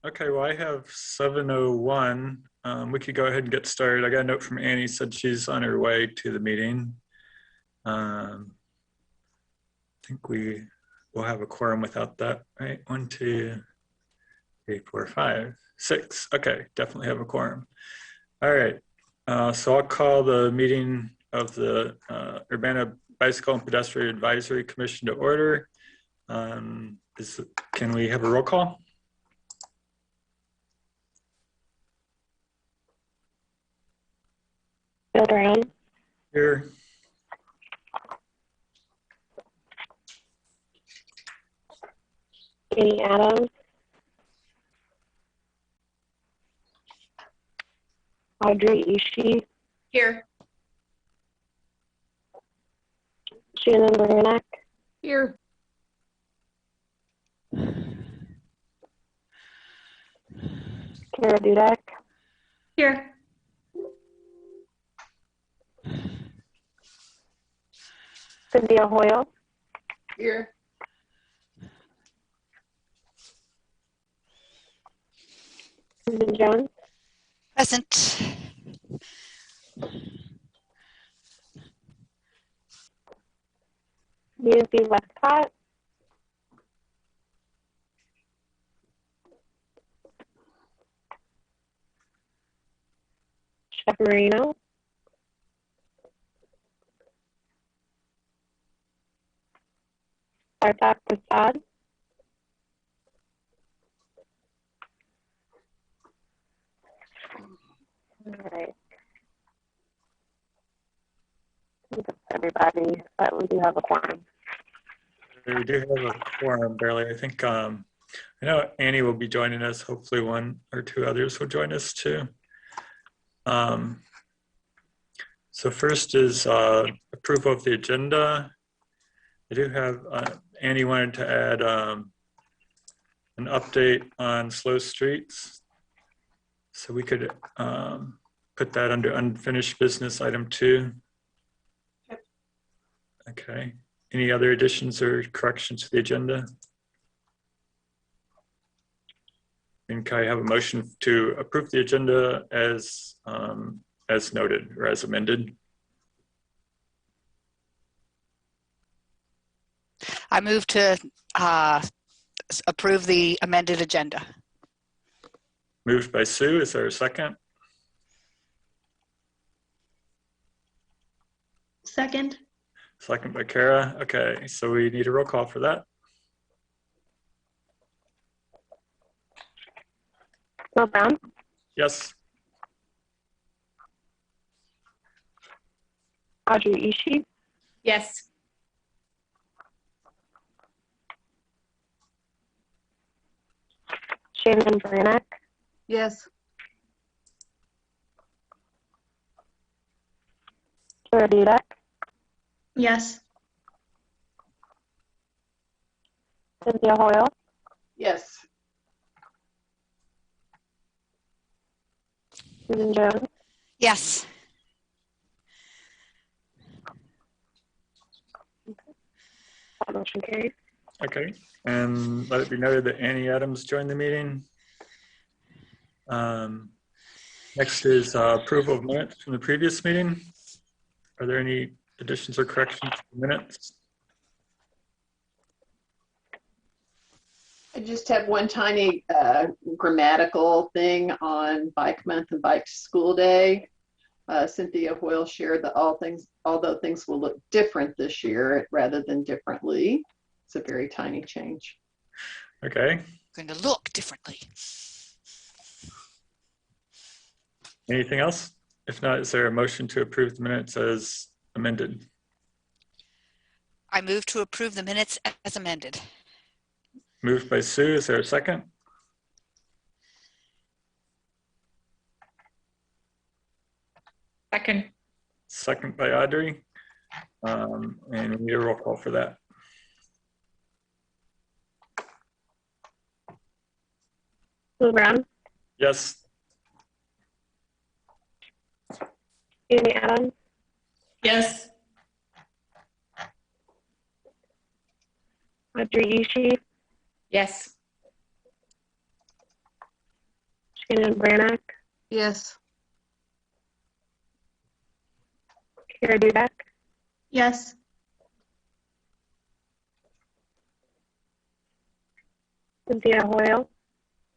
Okay, well, I have 7:01. We could go ahead and get started. I got a note from Annie, said she's on her way to the meeting. I think we will have a quorum without that, right? 1, 2, 3, 4, 5, 6. Okay, definitely have a quorum. All right, so I'll call the meeting of the Urbana Bicycle and Pedestrian Advisory Commission to order. Can we have a roll call? Bill Brown. Here. Jenny Adams. Audrey Ishii. Here. Shannon Baranek. Here. Kara Dudek. Here. Cynthia Hoyle. Here. Susan Jones. Present. Nancy Westcott. Chef Marino. Sartak Prasad. All right. Everybody, but we do have a quorum. We do have a quorum, barely. I think I know Annie will be joining us. Hopefully one or two others will join us too. So first is approval of the agenda. I do have, Annie wanted to add an update on slow streets. So we could put that under unfinished business item 2. Okay. Any other additions or corrections to the agenda? And can I have a motion to approve the agenda as noted or as amended? I move to approve the amended agenda. Moved by Sue. Is there a second? Second. Second by Kara. Okay, so we need a roll call for that. Bill Brown. Yes. Audrey Ishii. Yes. Shannon Baranek. Yes. Kara Dudek. Yes. Cynthia Hoyle. Yes. Susan Jones. Yes. That motion carries. Okay, and let it be noted that Annie Adams joined the meeting. Next is approval of minutes from the previous meeting. Are there any additions or corrections to the minutes? I just have one tiny grammatical thing on Bike Month and Bike School Day. Cynthia Hoyle shared that although things will look different this year rather than differently. It's a very tiny change. Okay. Going to look differently. Anything else? If not, is there a motion to approve the minutes as amended? I move to approve the minutes as amended. Moved by Sue. Is there a second? Second. Second by Audrey. And we need a roll call for that. Bill Brown. Yes. Jenny Adams. Yes. Audrey Ishii. Yes. Shannon Brannock, Yes. Kara Dubak, Yes. Cynthia Hoyle,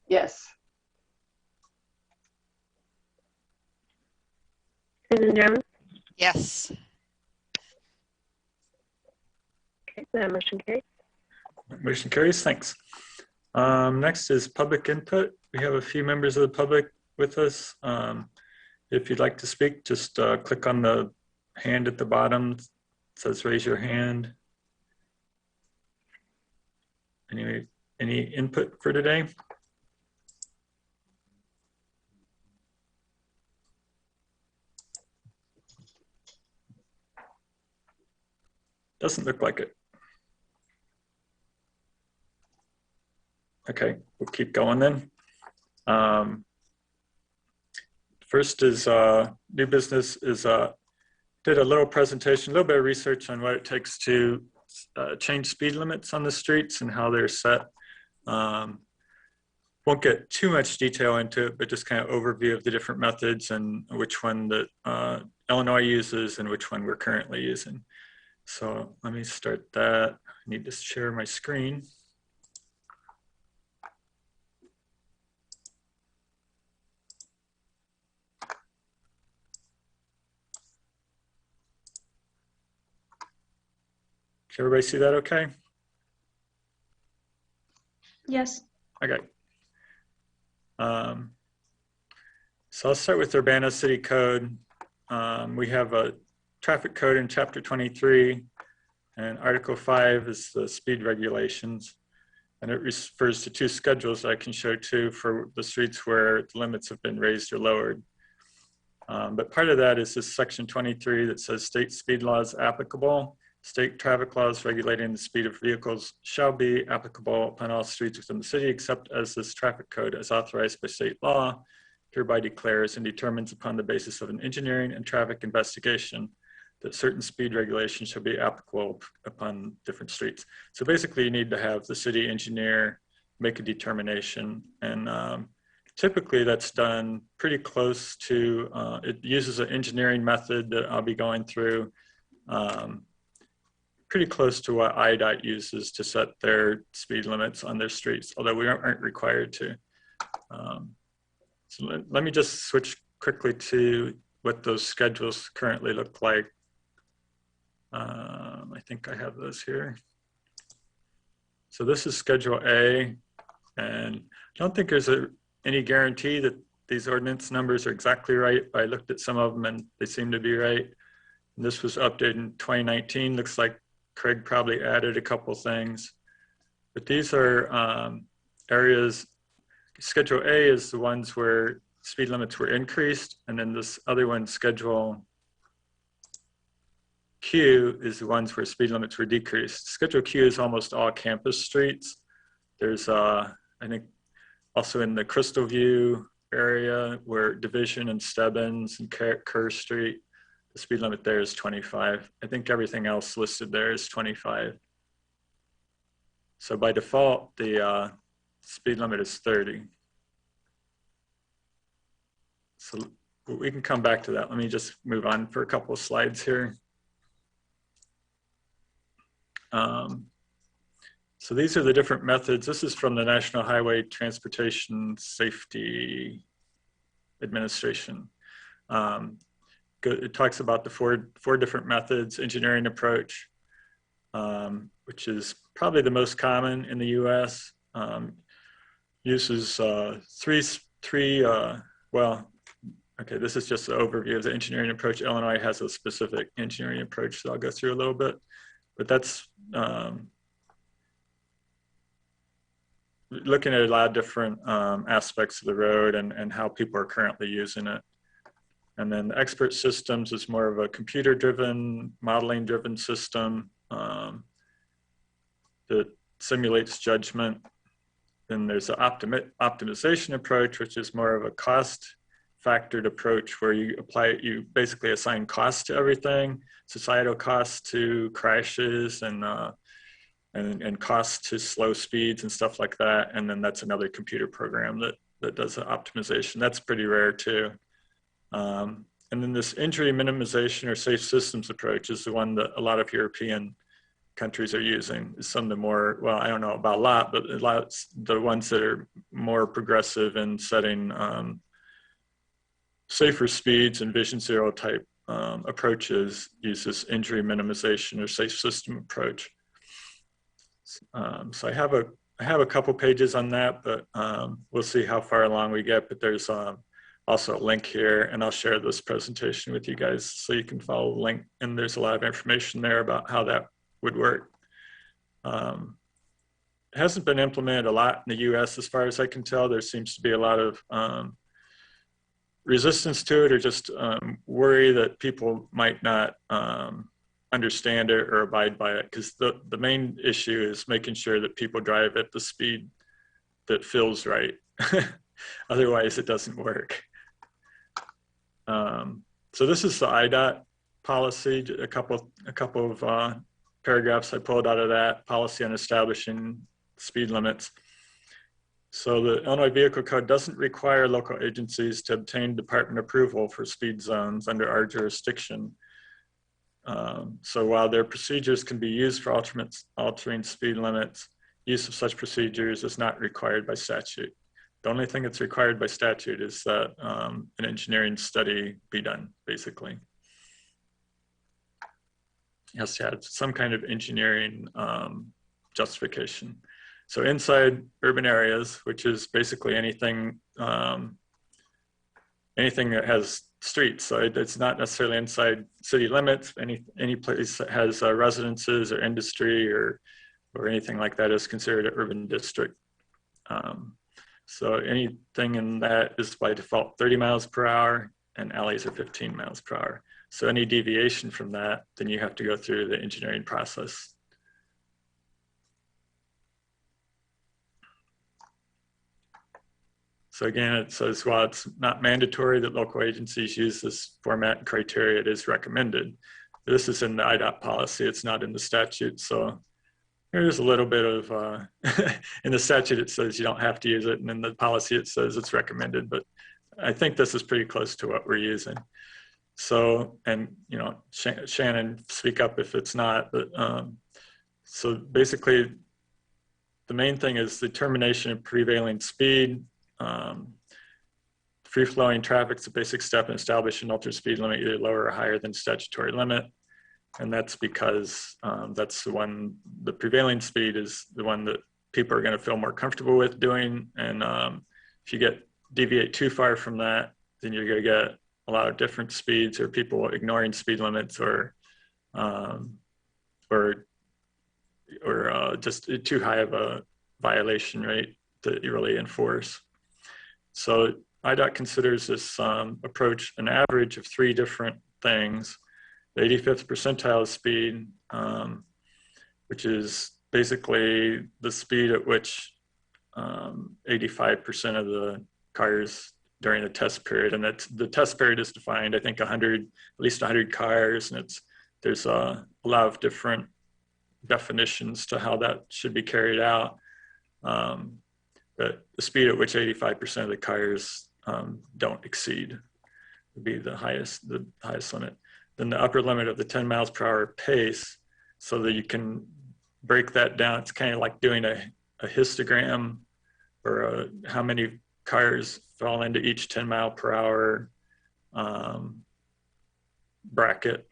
Yes. Susan Jones. Yes. Okay, that motion carries. Motion carries, thanks. Next is public input. We have a few members of the public with us. If you'd like to speak, just click on the hand at the bottom. It says raise your hand. Anyway, any input for today? Doesn't look like it. Okay, we'll keep going then. First is new business is did a little presentation, a little bit of research on what it takes to change speed limits on the streets and how they're set. Won't get too much detail into it, but just kind of overview of the different methods and which one that Illinois uses and which one we're currently using. So let me start that. I need to share my screen. Can everybody see that okay? Yes. Okay. So I'll start with Urbana City Code. We have a traffic code in Chapter 23, and Article 5 is the speed regulations. And it refers to two schedules I can show too for the streets where the limits have been raised or lowered. But part of that is this Section 23 that says state speed laws applicable. State traffic laws regulating the speed of vehicles shall be applicable upon all streets within the city, except as this traffic code, as authorized by state law, hereby declares and determines upon the basis of an engineering and traffic investigation that certain speed regulations shall be applicable upon different streets. So basically you need to have the city engineer make a determination, and typically that's done pretty close to, it uses an engineering method that I'll be going through, pretty close to what IDOT uses to set their speed limits on their streets, although we aren't required to. So let me just switch quickly to what those schedules currently look like. I think I have those here. So this is Schedule A, and I don't think there's any guarantee that these ordinance numbers are exactly right, but I looked at some of them and they seem to be right. And this was updated in 2019. Looks like Craig probably added a couple things, but these are areas. Schedule A is the ones where speed limits were increased, and then this other one, Schedule Q, is the ones where speed limits were decreased. Schedule Q is almost all campus streets. There's, I think, also in the Crystal View area where Division and Stebbins and Kerr Street, the speed limit there is 25. I think everything else listed there is 25. So by default, the speed limit is 30. So we can come back to that. Let me just move on for a couple of slides here. So these are the different methods. This is from the National Highway Transportation Safety Administration. It talks about the four different methods: engineering approach, which is probably the most common in the US, uses well, okay, this is just an overview of the engineering approach. Illinois has a specific engineering approach that I'll go through a little bit, but that's looking at a lot of different aspects of the road and how people are currently using it. And then the expert systems is more of a computer-driven, modeling-driven system that simulates judgment. Then there's the optimization approach, which is more of a cost-factored approach where you basically assign costs to everything, societal costs to crashes and costs to slow speeds and stuff like that. And then that's another computer program that that does the optimization. That's pretty rare too. And then this injury minimization or safe systems approach is the one that a lot of European countries are using. Some of the more, well, I don't know about a lot, but a lot, the ones that are more progressive in setting safer speeds and vision zero type approaches use this injury minimization or safe system approach. So I have a couple pages on that, but we'll see how far along we get. But there's also a link here, and I'll share this presentation with you guys so you can follow the link. And there's a lot of information there about how that would work. It hasn't been implemented a lot in the US as far as I can tell. There seems to be a lot of resistance to it, or just worry that people might not understand it or abide by it, because the main issue is making sure that people drive at the speed that feels right. Otherwise it doesn't work. So this is the IDOT policy, a couple of paragraphs I pulled out of that policy on establishing speed limits. So the Illinois Vehicle Code doesn't require local agencies to obtain department approval for speed zones under our jurisdiction. So while their procedures can be used for altering speed limits, use of such procedures is not required by statute. The only thing that's required by statute is that an engineering study be done, basically. It has to have some kind of engineering justification. So inside urban areas, which is basically anything anything that has streets. So it's not necessarily inside city limits. Any place that has residences or industry or anything like that is considered an urban district. So anything in that is by default 30 miles per hour, and alleys are 15 miles per hour. So any deviation from that, then you have to go through the engineering process. So again, it says, while it's not mandatory that local agencies use this format and criteria, it is recommended. This is in the IDOT policy, it's not in the statute. So there's a little bit of, in the statute it says you don't have to use it, and in the policy it says it's recommended, but I think this is pretty close to what we're using. So, and you know, Shannon, speak up if it's not, but so basically the main thing is the determination of prevailing speed. Free-flowing traffic is a basic step in establishing an altered speed limit, either lower or higher than statutory limit. And that's because that's the one, the prevailing speed is the one that people are going to feel more comfortable with doing. And if you deviate too far from that, then you're going to get a lot of different speeds, or people ignoring speed limits, or just too high of a violation rate to really enforce. So IDOT considers this approach an average of 3 different things. The 85th percentile of speed, which is basically the speed at which 85% of the cars during the test period, and the test period is defined, I think, at least 100 cars, and there's a lot of different definitions to how that should be carried out. But the speed at which 85% of the cars don't exceed would be the highest limit. Then the upper limit of the 10 miles per hour pace, so that you can break that down. It's kind of like doing a histogram, or how many cars fall into each 10 mile per hour bracket.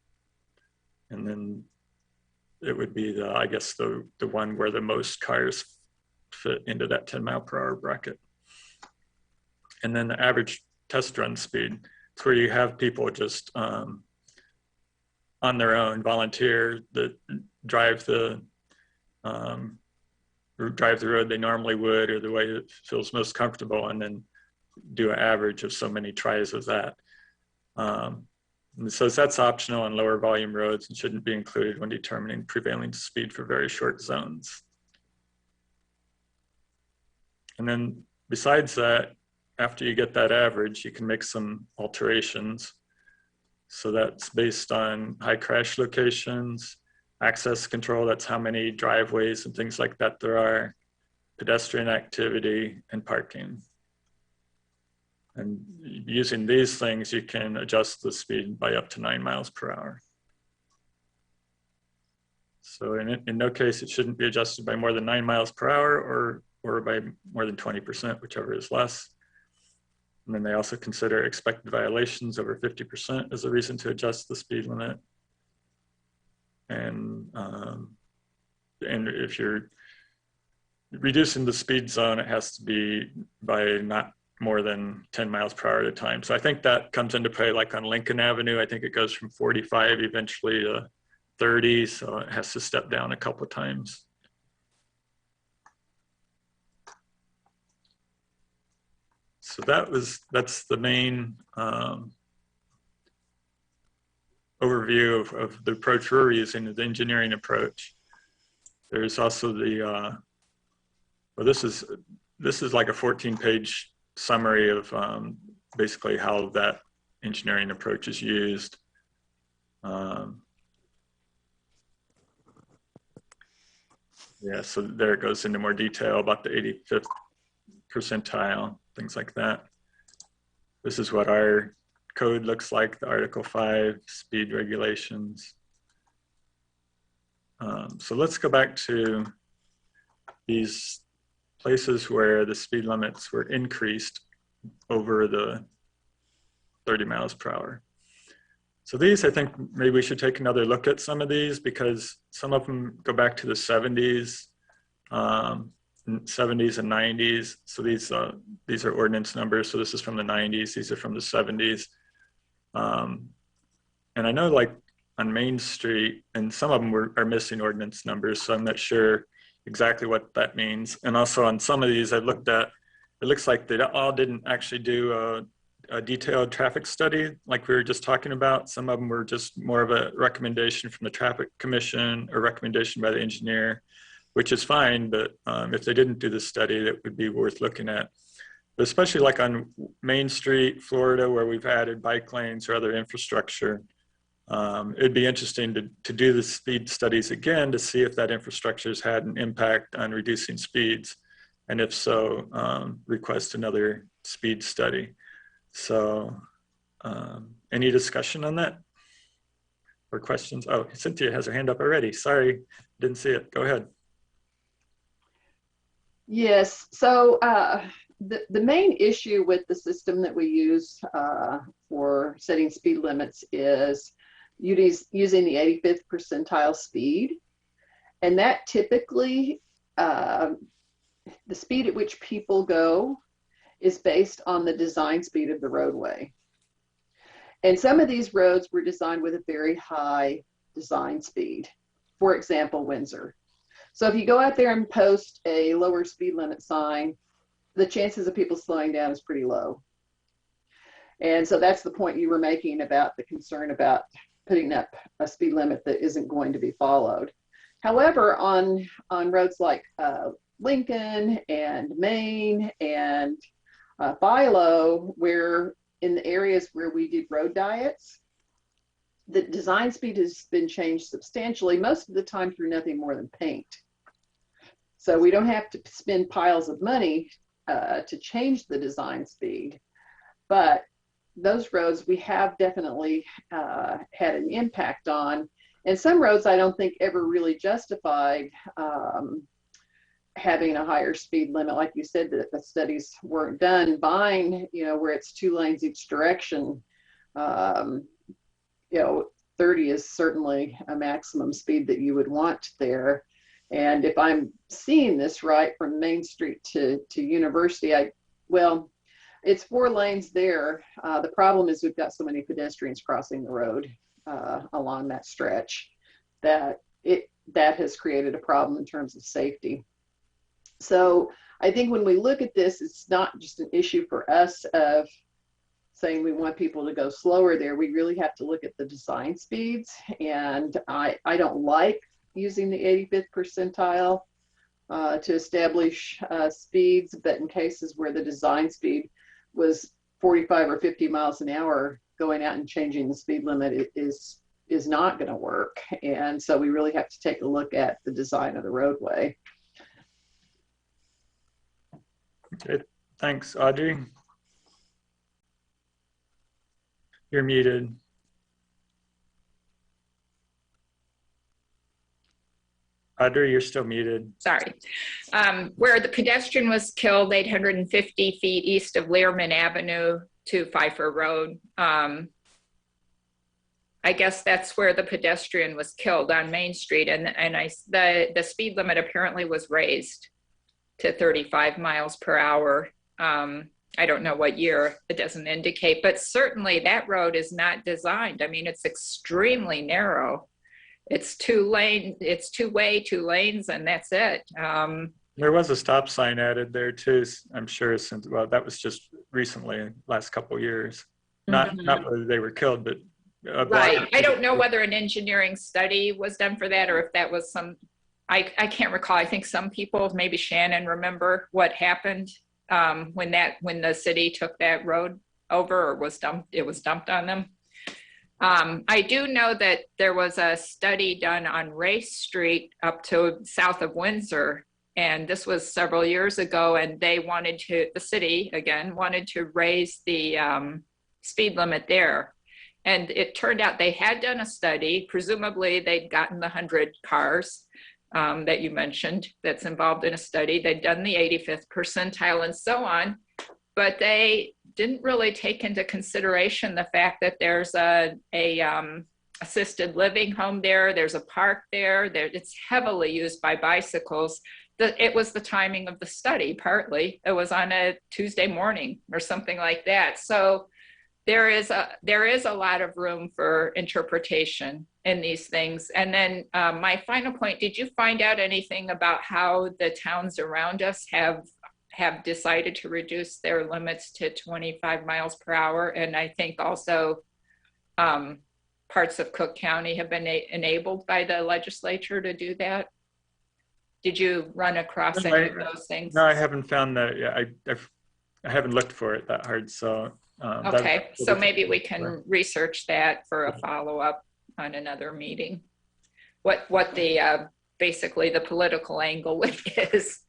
And then it would be I guess the one where the most cars fit into that 10 mile per hour bracket. And then the average test run speed, it's where you have people just on their own, volunteer, that drive the road they normally would, or the way it feels most comfortable, and then do an average of so many tries of that. And so that's optional on lower volume roads and shouldn't be included when determining prevailing speed for very short zones. And then besides that, after you get that average, you can make some alterations. So that's based on high crash locations, access control, that's how many driveways and things like that there are, pedestrian activity, and parking. And using these things, you can adjust the speed by up to 9 miles per hour. So in no case, it shouldn't be adjusted by more than 9 miles per hour or by more than 20%, whichever is less. And then they also consider expected violations over 50% as a reason to adjust the speed limit. And if you're reducing the speed zone, it has to be by not more than 10 miles per hour at a time. So I think that comes into play like on Lincoln Avenue. I think it goes from 45 eventually to 30, so it has to step down a couple of times. So that's the main overview of the approach we're using, the engineering approach. There's also the, well, this is like a 14-page summary of basically how that engineering approach is used. Yeah, so there it goes into more detail about the 85th percentile, things like that. This is what our code looks like, the Article 5 speed regulations. So let's go back to these places where the speed limits were increased over the 30 miles per hour. So these, I think maybe we should take another look at some of these because some of them go back to the 70s, 70s and 90s. So these are ordinance numbers. So this is from the 90s. These are from the 70s. And I know like on Main Street, and some of them are missing ordinance numbers. So I'm not sure exactly what that means. And also on some of these I've looked at, it looks like they all didn't actually do a detailed traffic study like we were just talking about. Some of them were just more of a recommendation from the traffic commission or recommendation by the engineer, which is fine, but if they didn't do the study, that would be worth looking at. But especially like on Main Street, Florida, where we've added bike lanes or other infrastructure, it'd be interesting to do the speed studies again to see if that infrastructure has had an impact on reducing speeds. And if so, request another speed study. So any discussion on that or questions? Oh, Cynthia has her hand up already. Sorry, didn't see it. Go ahead. Yes, so the main issue with the system that we use for setting speed limits is using the 85th percentile speed. And that typically, the speed at which people go is based on the design speed of the roadway. And some of these roads were designed with a very high design speed. For example, Windsor. So if you go out there and post a lower speed limit sign, the chances of people slowing down is pretty low. And so that's the point you were making about the concern about putting up a speed limit that isn't going to be followed. However, on roads like Lincoln and Maine and Philo, where in the areas where we did road diets, the design speed has been changed substantially, most of the time through nothing more than paint. So we don't have to spend piles of money to change the design speed, but those roads we have definitely had an impact on. And some roads I don't think ever really justified having a higher speed limit. Like you said, that the studies weren't done. Vine, where it's 2 lanes each direction, 30 is certainly a maximum speed that you would want there. And if I'm seeing this right, from Main Street to University, it's 4 lanes there. The problem is we've got so many pedestrians crossing the road along that stretch that has created a problem in terms of safety. So I think when we look at this, it's not just an issue for us of saying we want people to go slower there. We really have to look at the design speeds. And I don't like using the 85th percentile to establish speeds, but in cases where the design speed was 45 or 50 miles an hour, going out and changing the speed limit is not going to work. And so we really have to take a look at the design of the roadway. Okay, thanks, Audrey. You're muted. Audrey, you're still muted. Sorry. Where the pedestrian was killed 850 feet east of Learman Avenue to Pfeiffer Road. I guess that's where the pedestrian was killed on Main Street, and the speed limit apparently was raised to 35 miles per hour. I don't know what year, it doesn't indicate, but certainly that road is not designed. I mean, it's extremely narrow. It's two way, 2 lanes, and that's it. There was a stop sign added there too, I'm sure, since, well, that was just recently, last couple of years. Not whether they were killed, but right. I don't know whether an engineering study was done for that, or if that was I can't recall. I think some people, maybe Shannon, remember what happened when the city took that road over, or it was dumped on them. I do know that there was a study done on Race Street up to south of Windsor, and this was several years ago, and the city again wanted to raise the speed limit there. And it turned out they had done a study. Presumably they'd gotten the 100 cars that you mentioned that's involved in a study. They'd done the 85th percentile and so on, but they didn't really take into consideration the fact that there's a assisted living home there. There's a park there. It's heavily used by bicycles. It was the timing of the study, partly. It was on a Tuesday morning or something like that. So there is a lot of room for interpretation in these things. And then my final point, did you find out anything about how the towns around us have decided to reduce their limits to 25 miles per hour? And I think also parts of Cook County have been enabled by the legislature to do that. Did you run across any of those things? No, I haven't found that yet. I haven't looked for it that hard, so. Okay, so maybe we can research that for a follow-up on another meeting. What the basically the political angle is.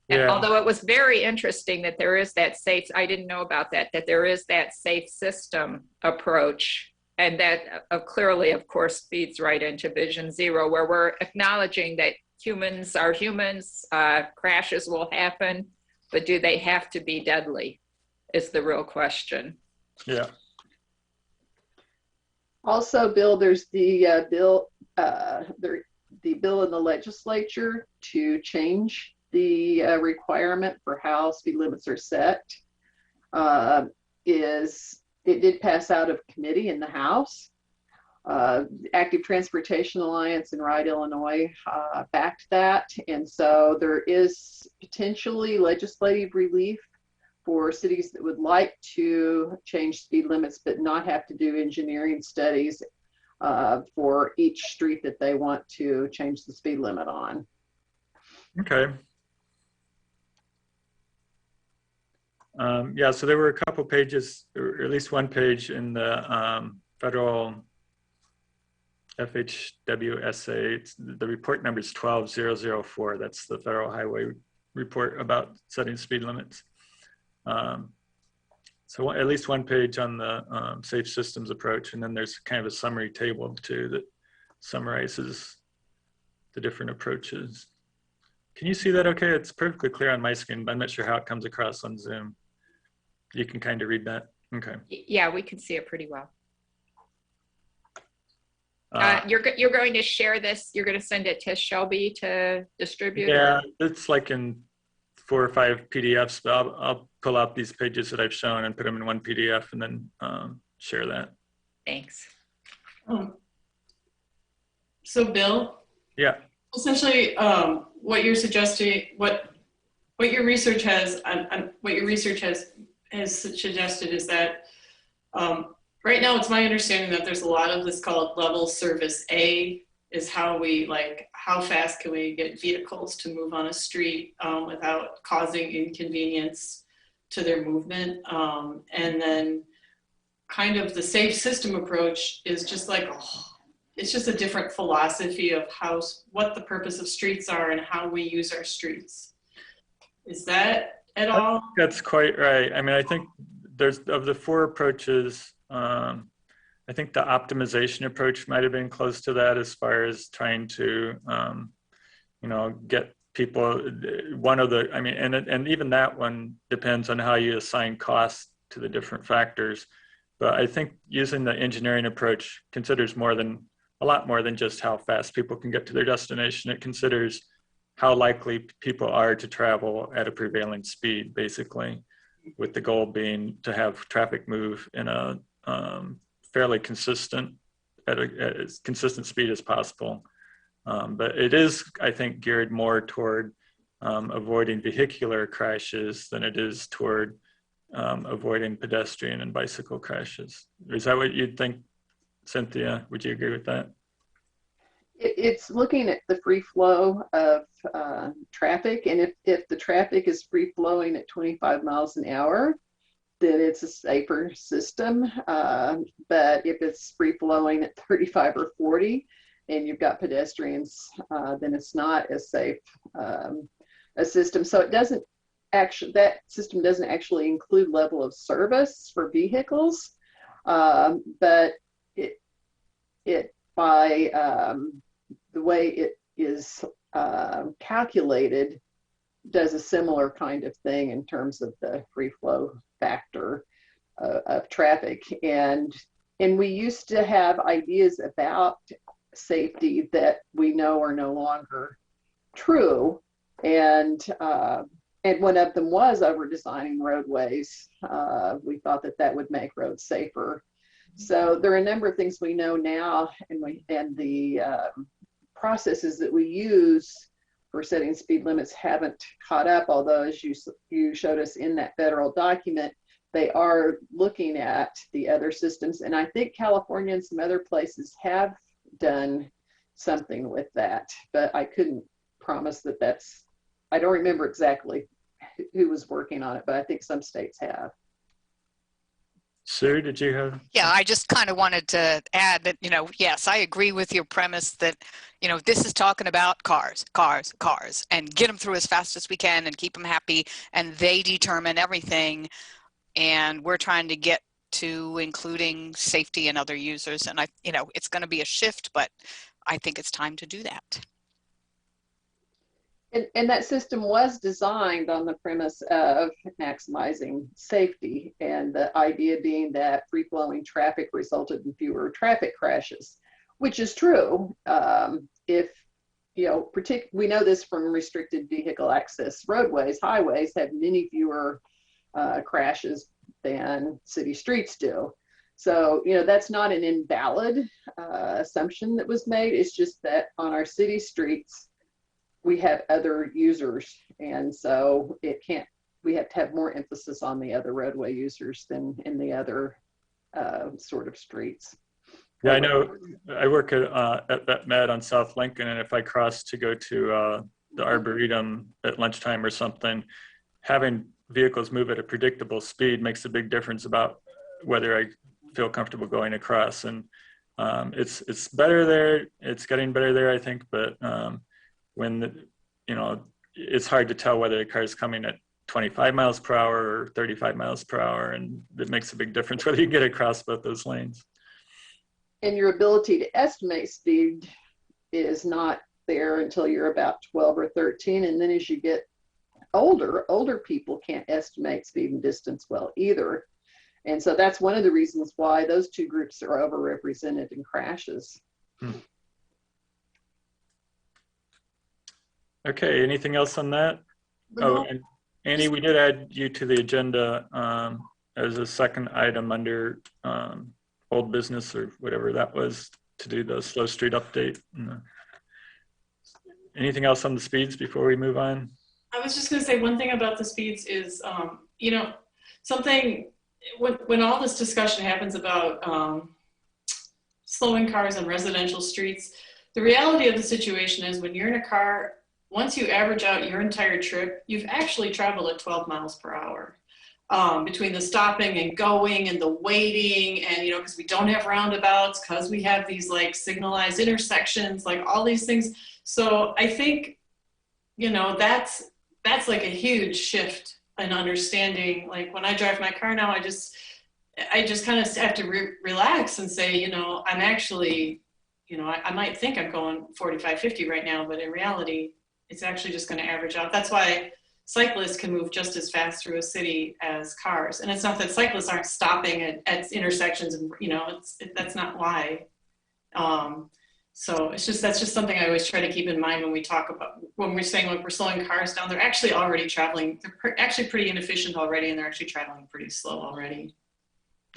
And although it was very interesting that there is that safe, I didn't know about that there is that safe system approach, and that clearly, of course, feeds right into Vision Zero, where we're acknowledging that humans are humans, crashes will happen, but do they have to be deadly is the real question. Yeah. Also, Bill, there's the bill in the legislature to change the requirement for how speed limits are set. It did pass out of committee in the House. Active Transportation Alliance and Ride Illinois backed that, and so there is potentially legislative relief for cities that would like to change speed limits but not have to do engineering studies for each street that they want to change the speed limit on. Okay. Yeah, so there were a couple pages, or at least one page in the federal FHWSA. The report number is 12004. That's the Federal Highway Report about setting speed limits. So at least one page on the safe systems approach, and then there's kind of a summary table too that summarizes the different approaches. Can you see that okay? It's perfectly clear on my screen, but I'm not sure how it comes across on Zoom. You can kind of read that? Okay. Yeah, we can see it pretty well. You're going to share this, you're going to send it to Shelby to distribute? Yeah, it's like in 4 or 5 PDFs, but I'll pull out these pages that I've shown and put them in one PDF and then share that. Thanks. So Bill? Yeah. Essentially, what you're suggesting, what your research has suggested is that right now it's my understanding that there's a lot of this called level service A, is how fast can we get vehicles to move on a street without causing inconvenience to their movement. And then kind of the safe system approach is just it's just a different philosophy of what the purpose of streets are and how we use our streets. Is that at all? That's quite right. I mean, I think there's of the four approaches, I think the optimization approach might have been close to that as far as trying to, get people, and even that one depends on how you assign costs to the different factors. But I think using the engineering approach considers a lot more than just how fast people can get to their destination. It considers how likely people are to travel at a prevailing speed, basically, with the goal being to have traffic move in a fairly consistent, at as consistent speed as possible. But it is, I think, geared more toward avoiding vehicular crashes than it is toward avoiding pedestrian and bicycle crashes. Is that what you'd think, Cynthia? Would you agree with that? It's looking at the free flow of traffic, and if the traffic is free flowing at 25 miles an hour, then it's a safer system. But if it's free flowing at 35 or 40, and you've got pedestrians, then it's not as safe a system. So that system doesn't actually include level of service for vehicles, but it by the way it is calculated does a similar kind of thing in terms of the free flow factor of traffic. And we used to have ideas about safety that we know are no longer true. And one of them was over designing roadways. We thought that would make roads safer. So there are a number of things we know now, and the processes that we use for setting speed limits haven't caught up, although as you showed us in that federal document, they are looking at the other systems. And I think California and some other places have done something with that, but I couldn't promise that I don't remember exactly who was working on it, but I think some states have. Sue, did you have? Yeah, I just kind of wanted to add that, yes, I agree with your premise that, this is talking about cars, and get them through as fast as we can and keep them happy, and they determine everything. And we're trying to get to including safety and other users. And it's going to be a shift, but I think it's time to do that. And that system was designed on the premise of maximizing safety, and the idea being that free-flowing traffic resulted in fewer traffic crashes, which is true. We know this from restricted vehicle access roadways. Highways have many fewer crashes than city streets do. So, that's not an invalid assumption that was made. It's just that on our city streets, we have other users, and so we have to have more emphasis on the other roadway users than in the other sort of streets. Yeah, I know. I work at Vet Med on South Lincoln, and if I cross to go to the Arboretum at lunchtime or something, having vehicles move at a predictable speed makes a big difference about whether I feel comfortable going across. And it's better there. It's getting better there, I think, but it's hard to tell whether a car is coming at 25 miles per hour or 35 miles per hour, and it makes a big difference whether you get across both those lanes. And your ability to estimate speed is not there until you're about 12 or 13, and then as you get older people can't estimate speed and distance well either. And so that's one of the reasons why those two groups are overrepresented in crashes. Okay, anything else on that? No. Oh, and Annie, we did add you to the agenda as a second item under old business or whatever that was, to do the slow street update. Anything else on the speeds before we move on? I was just going to say one thing about the speeds is, something when all this discussion happens about slowing cars on residential streets, the reality of the situation is when you're in a car, once you average out your entire trip, you've actually traveled at 12 miles per hour. Between the stopping and going and the waiting and, because we don't have roundabouts, because we have these like signalized intersections, like all these things. So I think, that's like a huge shift. an understanding. Like when I drive my car now, I just kind of have to relax and say, you know, I'm actually, you know, I might think I'm going 45, 50 right now, but in reality, it's actually just going to average out. That's why cyclists can move just as fast through a city as cars. And it's not that cyclists aren't stopping at intersections, and you know, that's not why. So that's just something I always try to keep in mind when we talk about, when we're saying like we're slowing cars down, they're actually already traveling. They're actually pretty inefficient already, and they're actually traveling pretty slow already.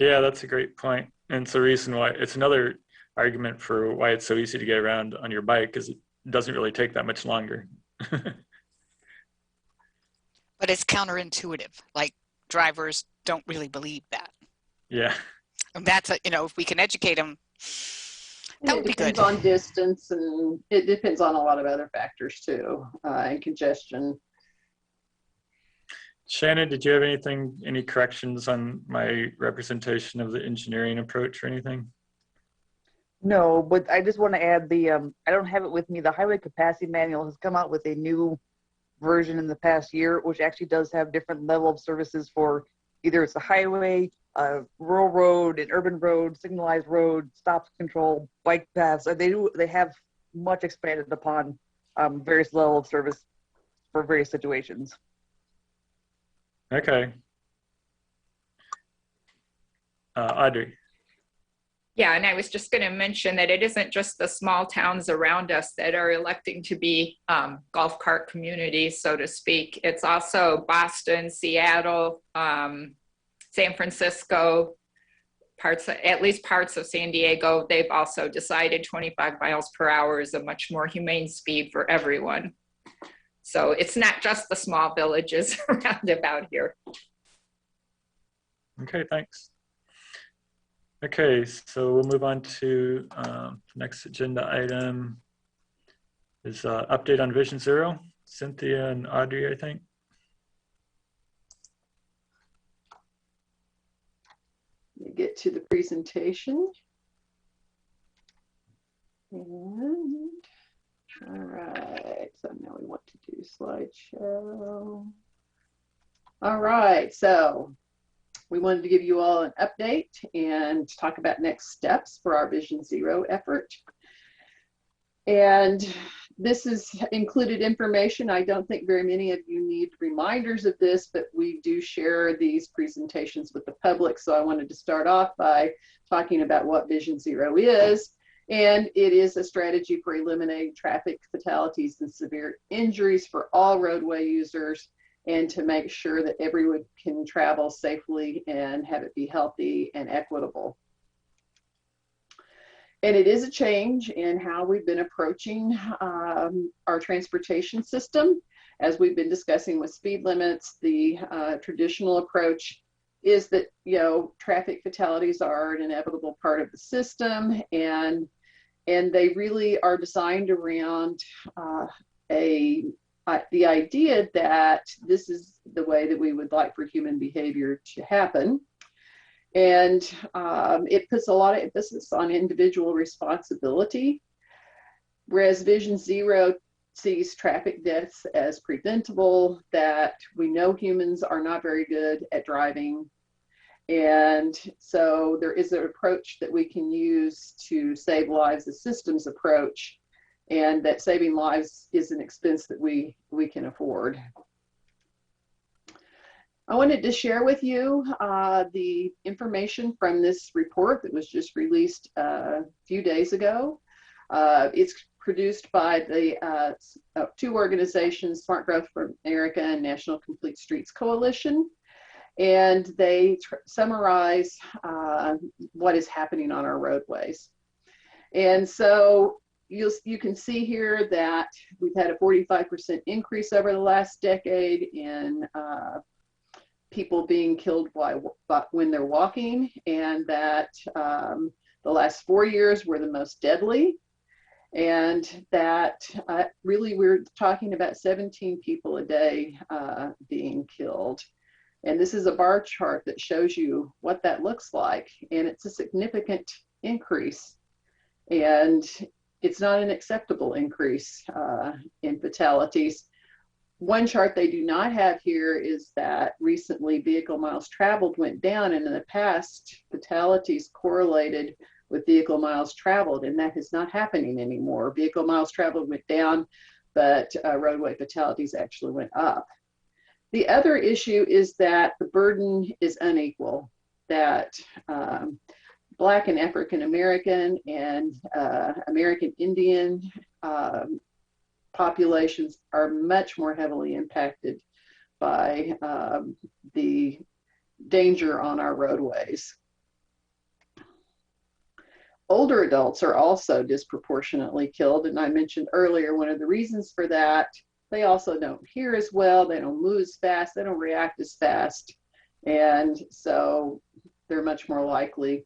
Yeah, that's a great point. And it's the reason why, it's another argument for why it's so easy to get around on your bike, because it doesn't really take that much longer. But it's counterintuitive. Like drivers don't really believe that. Yeah. And that's you know, if we can educate them, that would be good. It depends on distance, and it depends on a lot of other factors too, and congestion. Shannon, did you have any corrections on my representation of the engineering approach or anything? No, but I just want to add I don't have it with me. The Highway Capacity Manual has come out with a new version in the past year, which actually does have different level of services for either it's a highway, rural road, an urban road, signalized road, stop control, bike paths. They have much expanded upon various level of service for various situations. Okay. Audrey. Yeah, and I was just going to mention that it isn't just the small towns around us that are electing to be golf cart communities, so to speak. It's also Boston, Seattle, San Francisco, at least parts of San Diego. They've also decided 25 miles per hour is a much more humane speed for everyone. So it's not just the small villages around about here. Okay, thanks. Okay, so we'll move on to the next agenda item is update on Vision Zero. Cynthia and Audrey, I think. Let me get to the presentation. And all right, so now we want to do slideshow. All right, so we wanted to give you all an update and talk about next steps for our Vision Zero effort. And this is included information. I don't think very many of you need reminders of this, but we do share these presentations with the public. So I wanted to start off by talking about what Vision Zero is. And it is a strategy for eliminating traffic fatalities and severe injuries for all roadway users, and to make sure that everyone can travel safely and have it be healthy and equitable. And it is a change in how we've been approaching our transportation system. As we've been discussing with speed limits, the traditional approach is that, you know, traffic fatalities are an inevitable part of the system, and they really are designed around the idea that this is the way that we would like for human behavior to happen. And it puts a lot of emphasis on individual responsibility, whereas Vision Zero sees traffic deaths as preventable, that we know humans are not very good at driving. And so there is an approach that we can use to save lives, a systems approach, and that saving lives is an expense that we can afford. I wanted to share with you the information from this report that was just released a few days ago. It's produced by the two organizations, Smart Growth for America and National Complete Streets Coalition. And they summarize what is happening on our roadways. And so you can see here that we've had a 45% increase over the last decade in people being killed when they're walking, and that the last 4 years were the most deadly, and that really we're talking about 17 people a day being killed. And this is a bar chart that shows you what that looks like, and it's a significant increase, and it's not an acceptable increase in fatalities. One chart they do not have here is that recently vehicle miles traveled went down, and in the past, fatalities correlated with vehicle miles traveled, and that is not happening anymore. Vehicle miles traveled went down, but roadway fatalities actually went up. The other issue is that the burden is unequal, that Black and African American and American Indian populations are much more heavily impacted by the danger on our roadways. Older adults are also disproportionately killed, and I mentioned earlier one of the reasons for that, they also don't hear as well, they don't move as fast, they don't react as fast, and so they're much more likely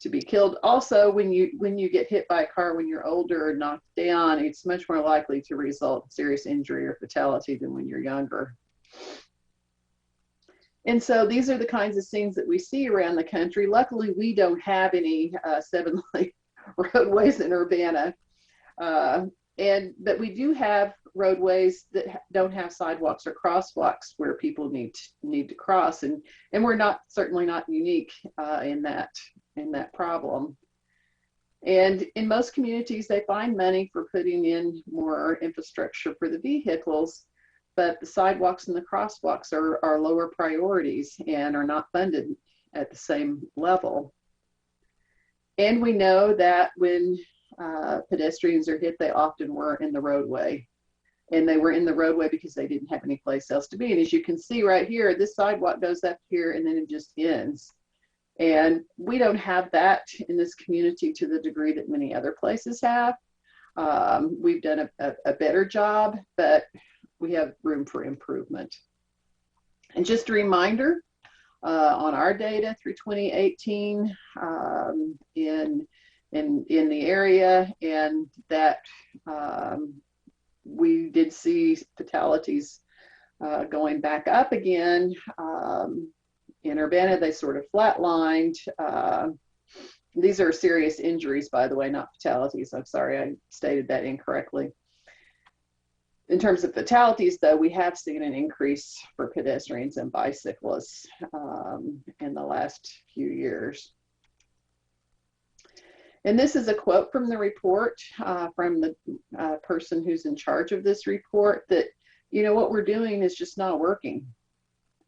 to be killed. Also, when you get hit by a car when you're older or knocked down, it's much more likely to result in serious injury or fatality than when you're younger. And so these are the kinds of scenes that we see around the country. Luckily, we don't have any 7-lane roadways in Urbana, but we do have roadways that don't have sidewalks or crosswalks where people need to cross, and we're certainly not unique in that problem. And in most communities, they find money for putting in more infrastructure for the vehicles, but the sidewalks and the crosswalks are lower priorities and are not funded at the same level. And we know that when pedestrians are hit, they often were in the roadway. And they were in the roadway because they didn't have any place else to be. And as you can see right here, this sidewalk goes up here and then it just ends. And we don't have that in this community to the degree that many other places have. We've done a better job, but we have room for improvement. And just a reminder, on our data through 2018 in the area, and that we did see fatalities going back up again. In Urbana, they sort of flatlined. These are serious injuries, by the way, not fatalities. I'm sorry, I stated that incorrectly. In terms of fatalities, though, we have seen an increase for pedestrians and bicyclists in the last few years. And this is a quote from the report from the person who's in charge of this report, that, you know, what we're doing is just not working.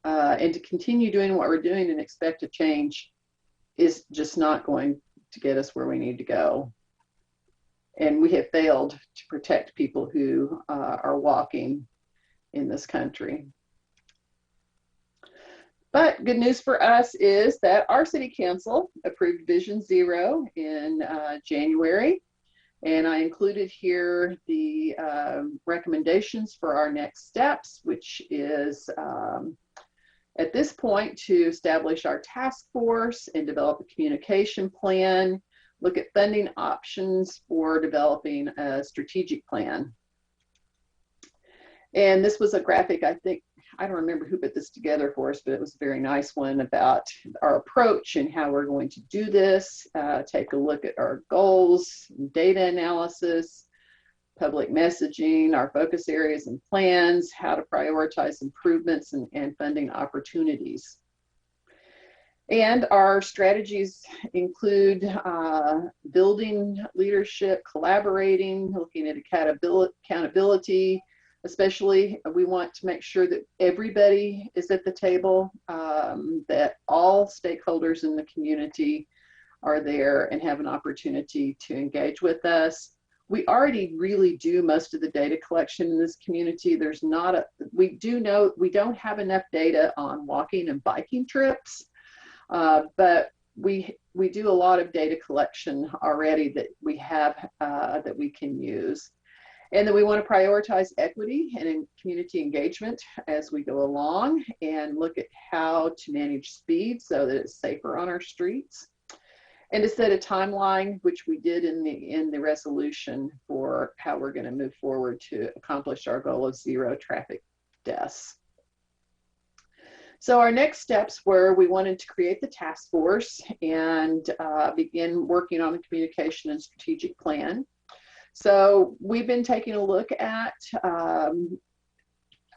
And to continue doing what we're doing and expect a change is just not going to get us where we need to go. And we have failed to protect people who are walking in this country. But good news for us is that our city council approved Vision Zero in January. And I included here the recommendations for our next steps, which is at this point to establish our task force and develop a communication plan, look at funding options for developing a strategic plan. And this was a graphic, I think, I don't remember who put this together for us, but it was a very nice one about our approach and how we're going to do this. Take a look at our goals, data analysis, public messaging, our focus areas and plans, how to prioritize improvements and funding opportunities. And our strategies include building leadership, collaborating, looking at accountability. Especially, we want to make sure that everybody is at the table, that all stakeholders in the community are there and have an opportunity to engage with us. We already really do most of the data collection in this community. There's not a, we do know we don't have enough data on walking and biking trips, but we do a lot of data collection already that we have that we can use. And then we want to prioritize equity and community engagement as we go along and look at how to manage speed so that it's safer on our streets. And to set a timeline, which we did in the resolution, for how we're going to move forward to accomplish our goal of zero traffic deaths. So our next steps were we wanted to create the task force and begin working on the communication and strategic plan. So we've been taking a look at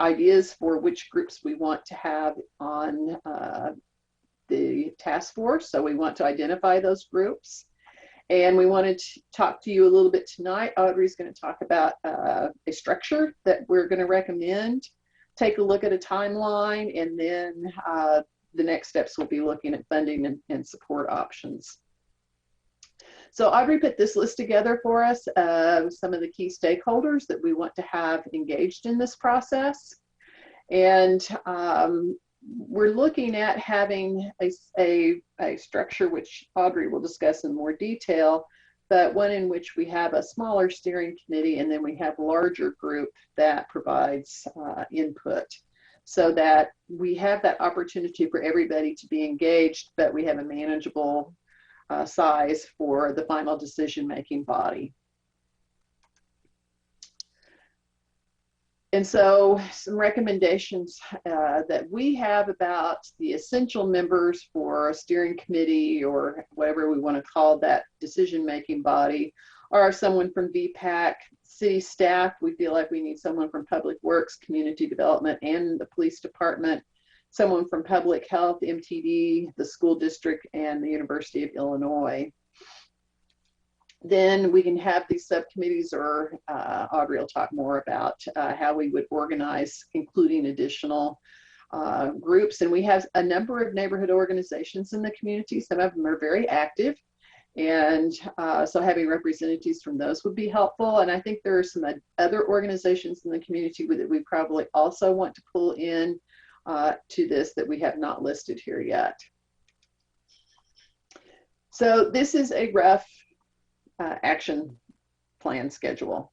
ideas for which groups we want to have on the task force. So we want to identify those groups. And we wanted to talk to you a little bit tonight. Audrey's going to talk about a structure that we're going to recommend, take a look at a timeline, and then the next steps will be looking at funding and support options. So Audrey put this list together for us of some of the key stakeholders that we want to have engaged in this process. And we're looking at having a structure which Audrey will discuss in more detail, but one in which we have a smaller steering committee and then we have a larger group that provides input, so that we have that opportunity for everybody to be engaged, but we have a manageable size for the final decision-making body. And so some recommendations that we have about the essential members for a steering committee, or whatever we want to call that decision-making body, are someone from VPAC, city staff. We feel like we need someone from Public Works, Community Development, and the Police Department, someone from Public Health, MTD, the school district, and the University of Illinois. Then we can have these subcommittees, or Audrey will talk more about how we would organize, including additional groups. And we have a number of neighborhood organizations in the community. Some of them are very active. And so having representatives from those would be helpful. And I think there are some other organizations in the community that we probably also want to pull in to this that we have not listed here yet. So this is a rough action plan schedule.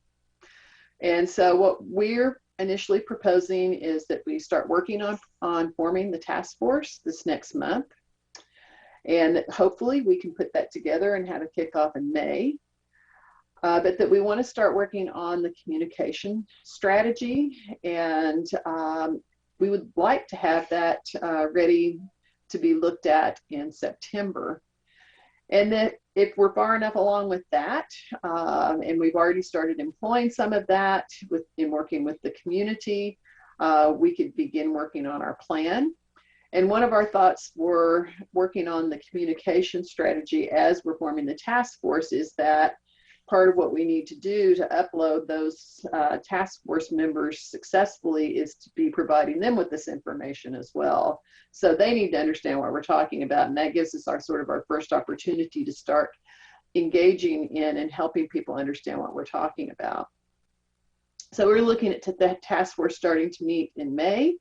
And so what we're initially proposing is that we start working on forming the task force this next month. And hopefully we can put that together and have a kickoff in May. But that we want to start working on the communication strategy. And we would like to have that ready to be looked at in September. And then if we're far enough along with that, and we've already started employing some of that in working with the community, we could begin working on our plan. And one of our thoughts for working on the communication strategy as we're forming the task force is that part of what we need to do to upload those task force members successfully is to be providing them with this information as well. So they need to understand what we're talking about, and that gives us our first opportunity to start engaging in and helping people understand what we're talking about. So we're looking at the task force starting to meet in May.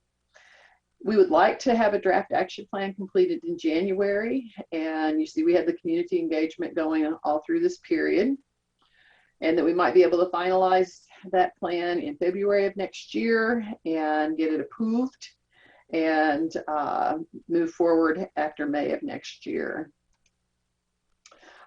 We would like to have a draft action plan completed in January, and you see we have the community engagement going all through this period, and that we might be able to finalize that plan in February of next year and get it approved and move forward after May of next year.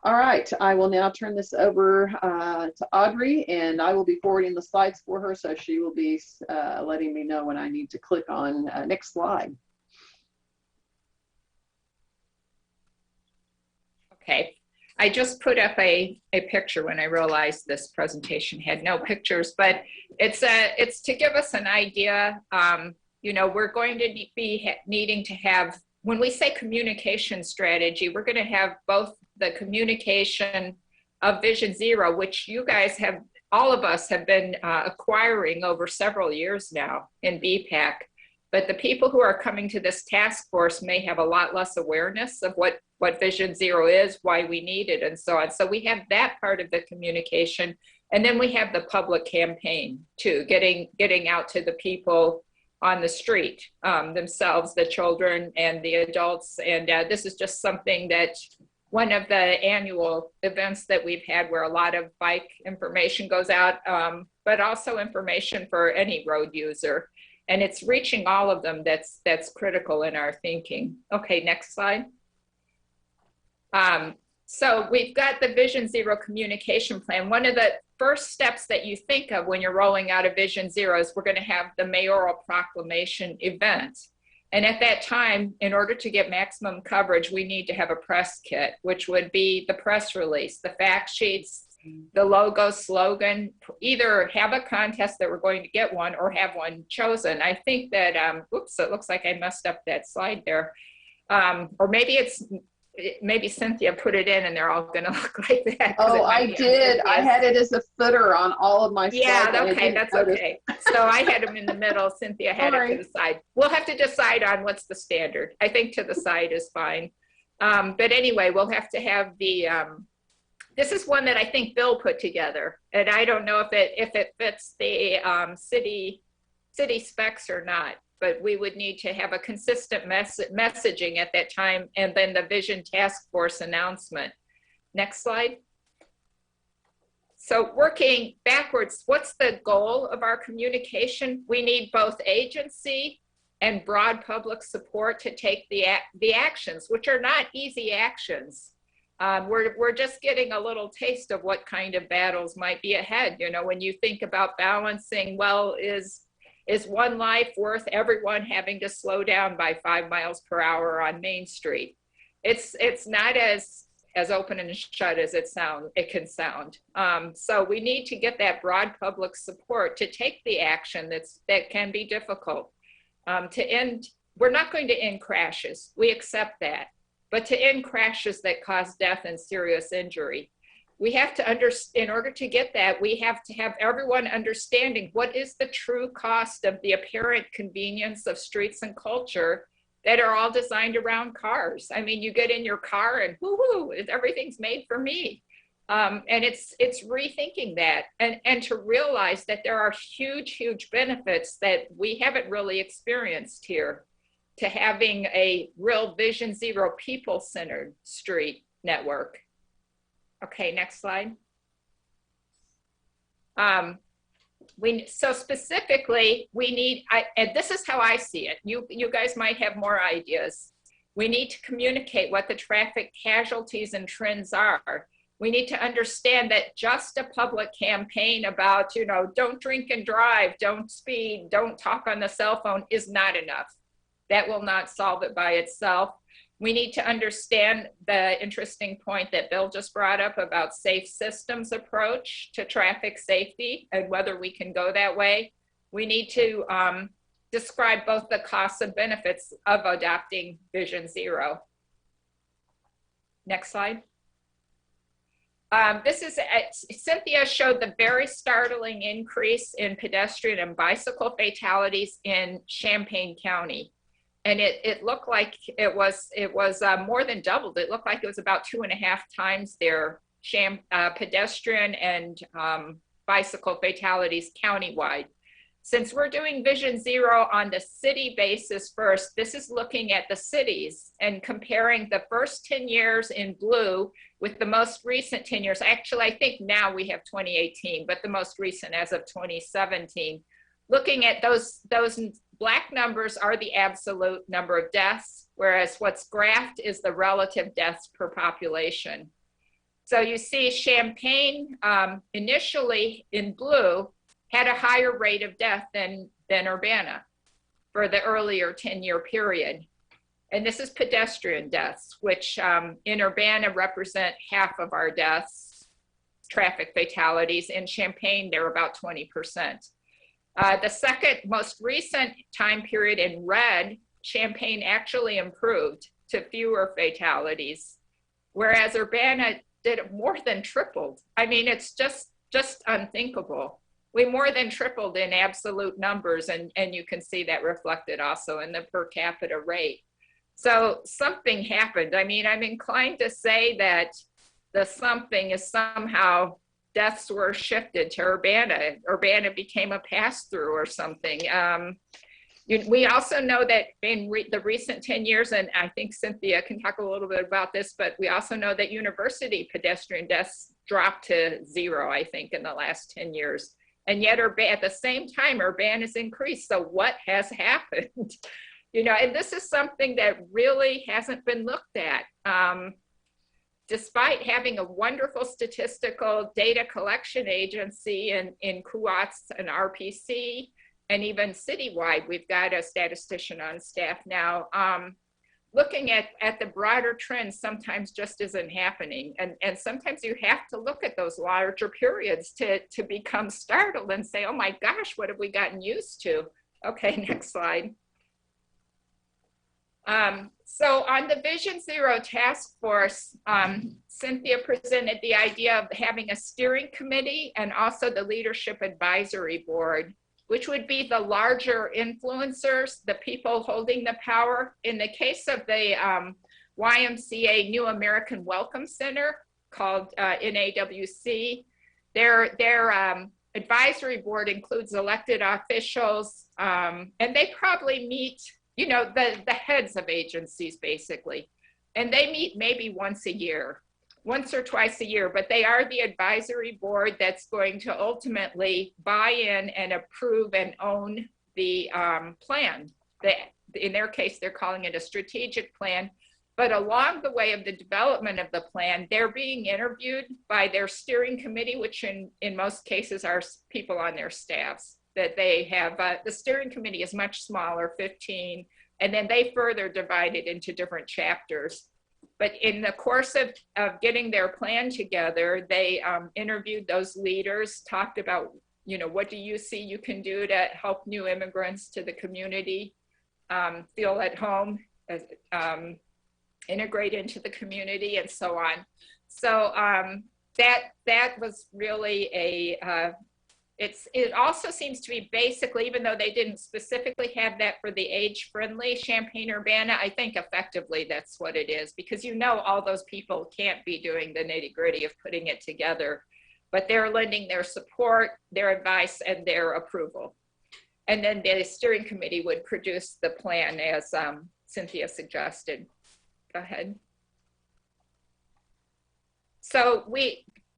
All right, I will now turn this over to Audrey, and I will be forwarding the slides for her, so she will be letting me know when I need to click on next slide. Okay, I just put up a picture when I realized this presentation had no pictures, but it's to give us an idea. You know, we're going to be needing to have, when we say communication strategy, we're going to have both the communication of Vision Zero, which you guys have, all of us have been acquiring over several years now in BPAC. But the people who are coming to this task force may have a lot less awareness of what Vision Zero is, why we need it, and so on. So we have that part of the communication. And then we have the public campaign too, getting out to the people on the street themselves, the children and the adults. And this is just something that one of the annual events that we've had where a lot of bike information goes out, but also information for any road user. And it's reaching all of them that's critical in our thinking. Okay, next slide. So we've got the Vision Zero communication plan. One of the first steps that you think of when you're rolling out a Vision Zero is we're going to have the mayoral proclamation event. And at that time, in order to get maximum coverage, we need to have a press kit, which would be the press release, the fact sheets, the logo, slogan, either have a contest that we're going to get one or have one chosen. I think that, oops, it looks like I messed up that slide there. Or maybe Cynthia put it in and they're all going to look like that. Oh, I did. I had it as a footer on all of my slides. Yeah, okay, that's okay. So I had them in the middle. Cynthia had it to the side. We'll have to decide on what's the standard. I think to the side is fine. But anyway, we'll have to have the, this is one that I think Bill put together. And I don't know if it fits the city specs or not. But we would need to have a consistent messaging at that time, and then the Vision Task Force announcement. Next slide. So working backwards, what's the goal of our communication? We need both agency and broad public support to take the actions, which are not easy actions. We're just getting a little taste of what kind of battles might be ahead. You know, when you think about balancing, well, is one life worth everyone having to slow down by 5 miles per hour on Main Street? It's not as open and shut as it can sound. So we need to get that broad public support to take the action that can be difficult. We're not going to end crashes. We accept that. But to end crashes that cause death and serious injury, we have to in order to get that, we have to have everyone understanding what is the true cost of the apparent convenience of streets and culture that are all designed around cars. I mean, you get in your car and whoo-hoo, everything's made for me. And it's rethinking that and to realize that there are huge, huge benefits that we haven't really experienced here to having a real Vision Zero people-centered street network. Okay, next slide. So specifically, we need, and this is how I see it. You guys might have more ideas. We need to communicate what the traffic casualties and trends are. We need to understand that just a public campaign about, you know, don't drink and drive, don't speed, don't talk on the cell phone is not enough. That will not solve it by itself. We need to understand the interesting point that Bill just brought up about safe systems approach to traffic safety and whether we can go that way. We need to describe both the costs and benefits of adopting Vision Zero. Next slide. Cynthia showed the very startling increase in pedestrian and bicycle fatalities in Champaign County. And it looked like it was more than doubled. It looked like it was about 2.5 times their pedestrian and bicycle fatalities countywide. Since we're doing Vision Zero on the city basis first, this is looking at the cities and comparing the first 10 years in blue with the most recent 10 years. Actually, I think now we have 2018, but the most recent as of 2017. Looking at those black numbers are the absolute number of deaths, whereas what's graphed is the relative deaths per population. So you see Champaign initially in blue had a higher rate of death than Urbana for the earlier 10-year period. And this is pedestrian deaths, which in Urbana represent half of our deaths, traffic fatalities. In Champaign, they're about 20%. The second most recent time period in red, Champaign actually improved to fewer fatalities, whereas Urbana did more than tripled. I mean, it's just unthinkable. We more than tripled in absolute numbers, and you can see that reflected also in the per capita rate. So something happened. I mean, I'm inclined to say that the something is somehow deaths were shifted to Urbana. Urbana became a pass-through or something. We also know that in the recent 10 years, and I think Cynthia can talk a little bit about this, but we also know that university pedestrian deaths dropped to 0, I think, in the last 10 years. And yet at the same time, Urbana's increased. So what has happened? You know, and this is something that really hasn't been looked at. Despite having a wonderful statistical data collection agency in CUATS and RPC, and even citywide, we've got a statistician on staff now. looking at the broader trends sometimes just isn't happening. And sometimes you have to look at those larger periods to become startled and say, oh my gosh, what have we gotten used to? Okay, next slide. So on the Vision Zero task force, Cynthia presented the idea of having a steering committee and also the leadership advisory board, which would be the larger influencers, the people holding the power. In the case of the YMCA New American Welcome Center, called NAWC, their advisory board includes elected officials, and they probably meet, you know, the heads of agencies basically, and they meet maybe once or twice a year, but they are the advisory board that's going to ultimately buy in and approve and own the plan. In their case, they're calling it a strategic plan, but along the way of the development of the plan, they're being interviewed by their steering committee, which in most cases are people on their staffs that they have. The steering committee is much smaller, 15, and then they further divide it into different chapters. But in the course of getting their plan together, they interviewed those leaders, talked about, you know, what do you see you can do to help new immigrants to the community feel at home, integrate into the community, and so on. So that was really it also seems to be basically, even though they didn't specifically have that for the age-friendly Champaign-Urbana, I think effectively that's what it is, because you know all those people can't be doing the nitty-gritty of putting it together, but they're lending their support, their advice, and their approval. And then the steering committee would produce the plan as Cynthia suggested. Go ahead. So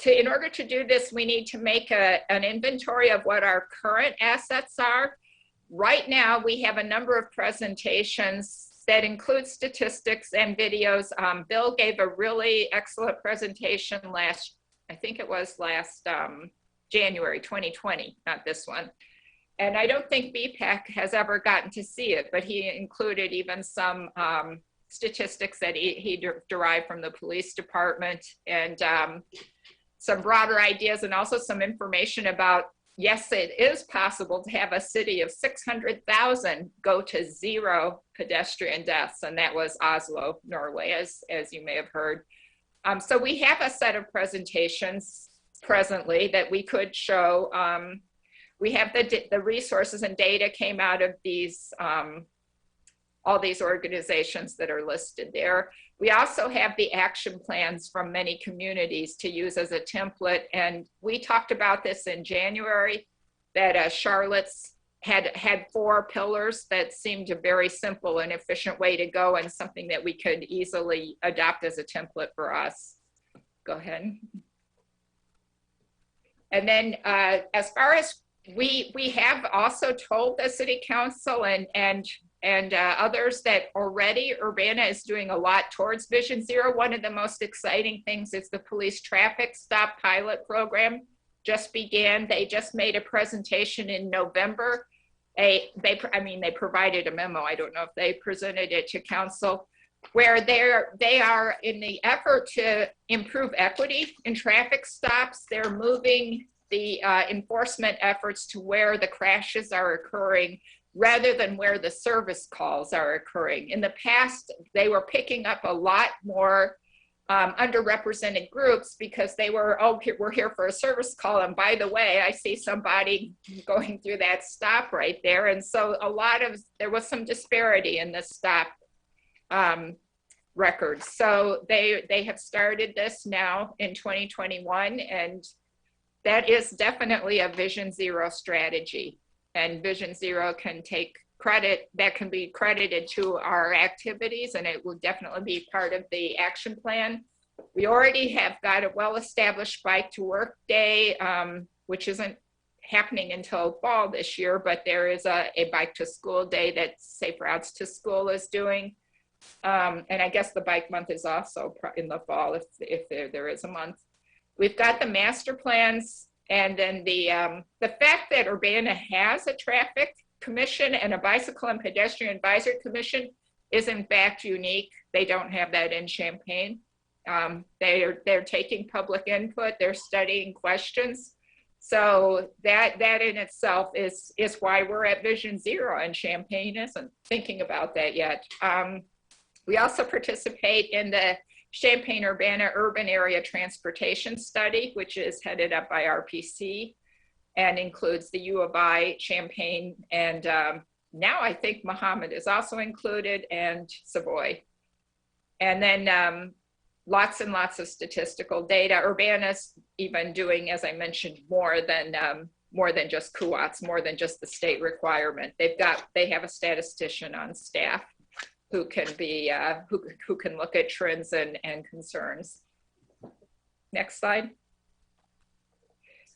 in order to do this, we need to make an inventory of what our current assets are. Right now, we have a number of presentations that include statistics and videos. Bill gave a really excellent presentation I think it was last January 2020, not this one. And I don't think BPAC has ever gotten to see it, but he included even some statistics that he derived from the police department, and some broader ideas, and also some information about, yes, it is possible to have a city of 600,000 go to 0 pedestrian deaths, and that was Oslo, Norway, as you may have heard. So we have a set of presentations presently that we could show. We have the resources and data came out of these all these organizations that are listed there. We also have the action plans from many communities to use as a template. And we talked about this in January, that Charlotte's had 4 pillars that seemed a very simple and efficient way to go, and something that we could easily adopt as a template for us. Go ahead. And then as far as we have also told the city council and others that already Urbana is doing a lot towards Vision Zero. One of the most exciting things is the police traffic stop pilot program just began. They just made a presentation in November. They provided a memo. I don't know if they presented it to council, where they are in the effort to improve equity in traffic stops. They're moving the enforcement efforts to where the crashes are occurring, rather than where the service calls are occurring. In the past, they were picking up a lot more underrepresented groups because they were, oh, we're here for a service call, and by the way, I see somebody going through that stop right there. And so there was some disparity in the stop records. So they have started this now in 2021, and that is definitely a Vision Zero strategy. And Vision Zero can take credit, that can be credited to our activities, and it will definitely be part of the action plan. We already have got a well-established bike to work day, which isn't happening until fall this year, but there is a bike to school day that Safe Routes to School is doing. And I guess the bike month is also in the fall, if there is a month. We've got the master plans. And then the fact that Urbana has a traffic commission and a bicycle and pedestrian advisory commission is in fact unique. They don't have that in Champaign. They're taking public input, they're studying questions. So that in itself is why we're at Vision Zero, and Champaign isn't thinking about that yet. We also participate in the Champaign-Urbana Urban Area Transportation Study, which is headed up by RPC and includes the U of I, Champaign, and now I think Muhammad is also included, and Savoy. And then lots and lots of statistical data. Urbana's even doing, as I mentioned, more than just CUATs, more than just the state requirement. They have a statistician on staff who can be who can look at trends and concerns. Next slide.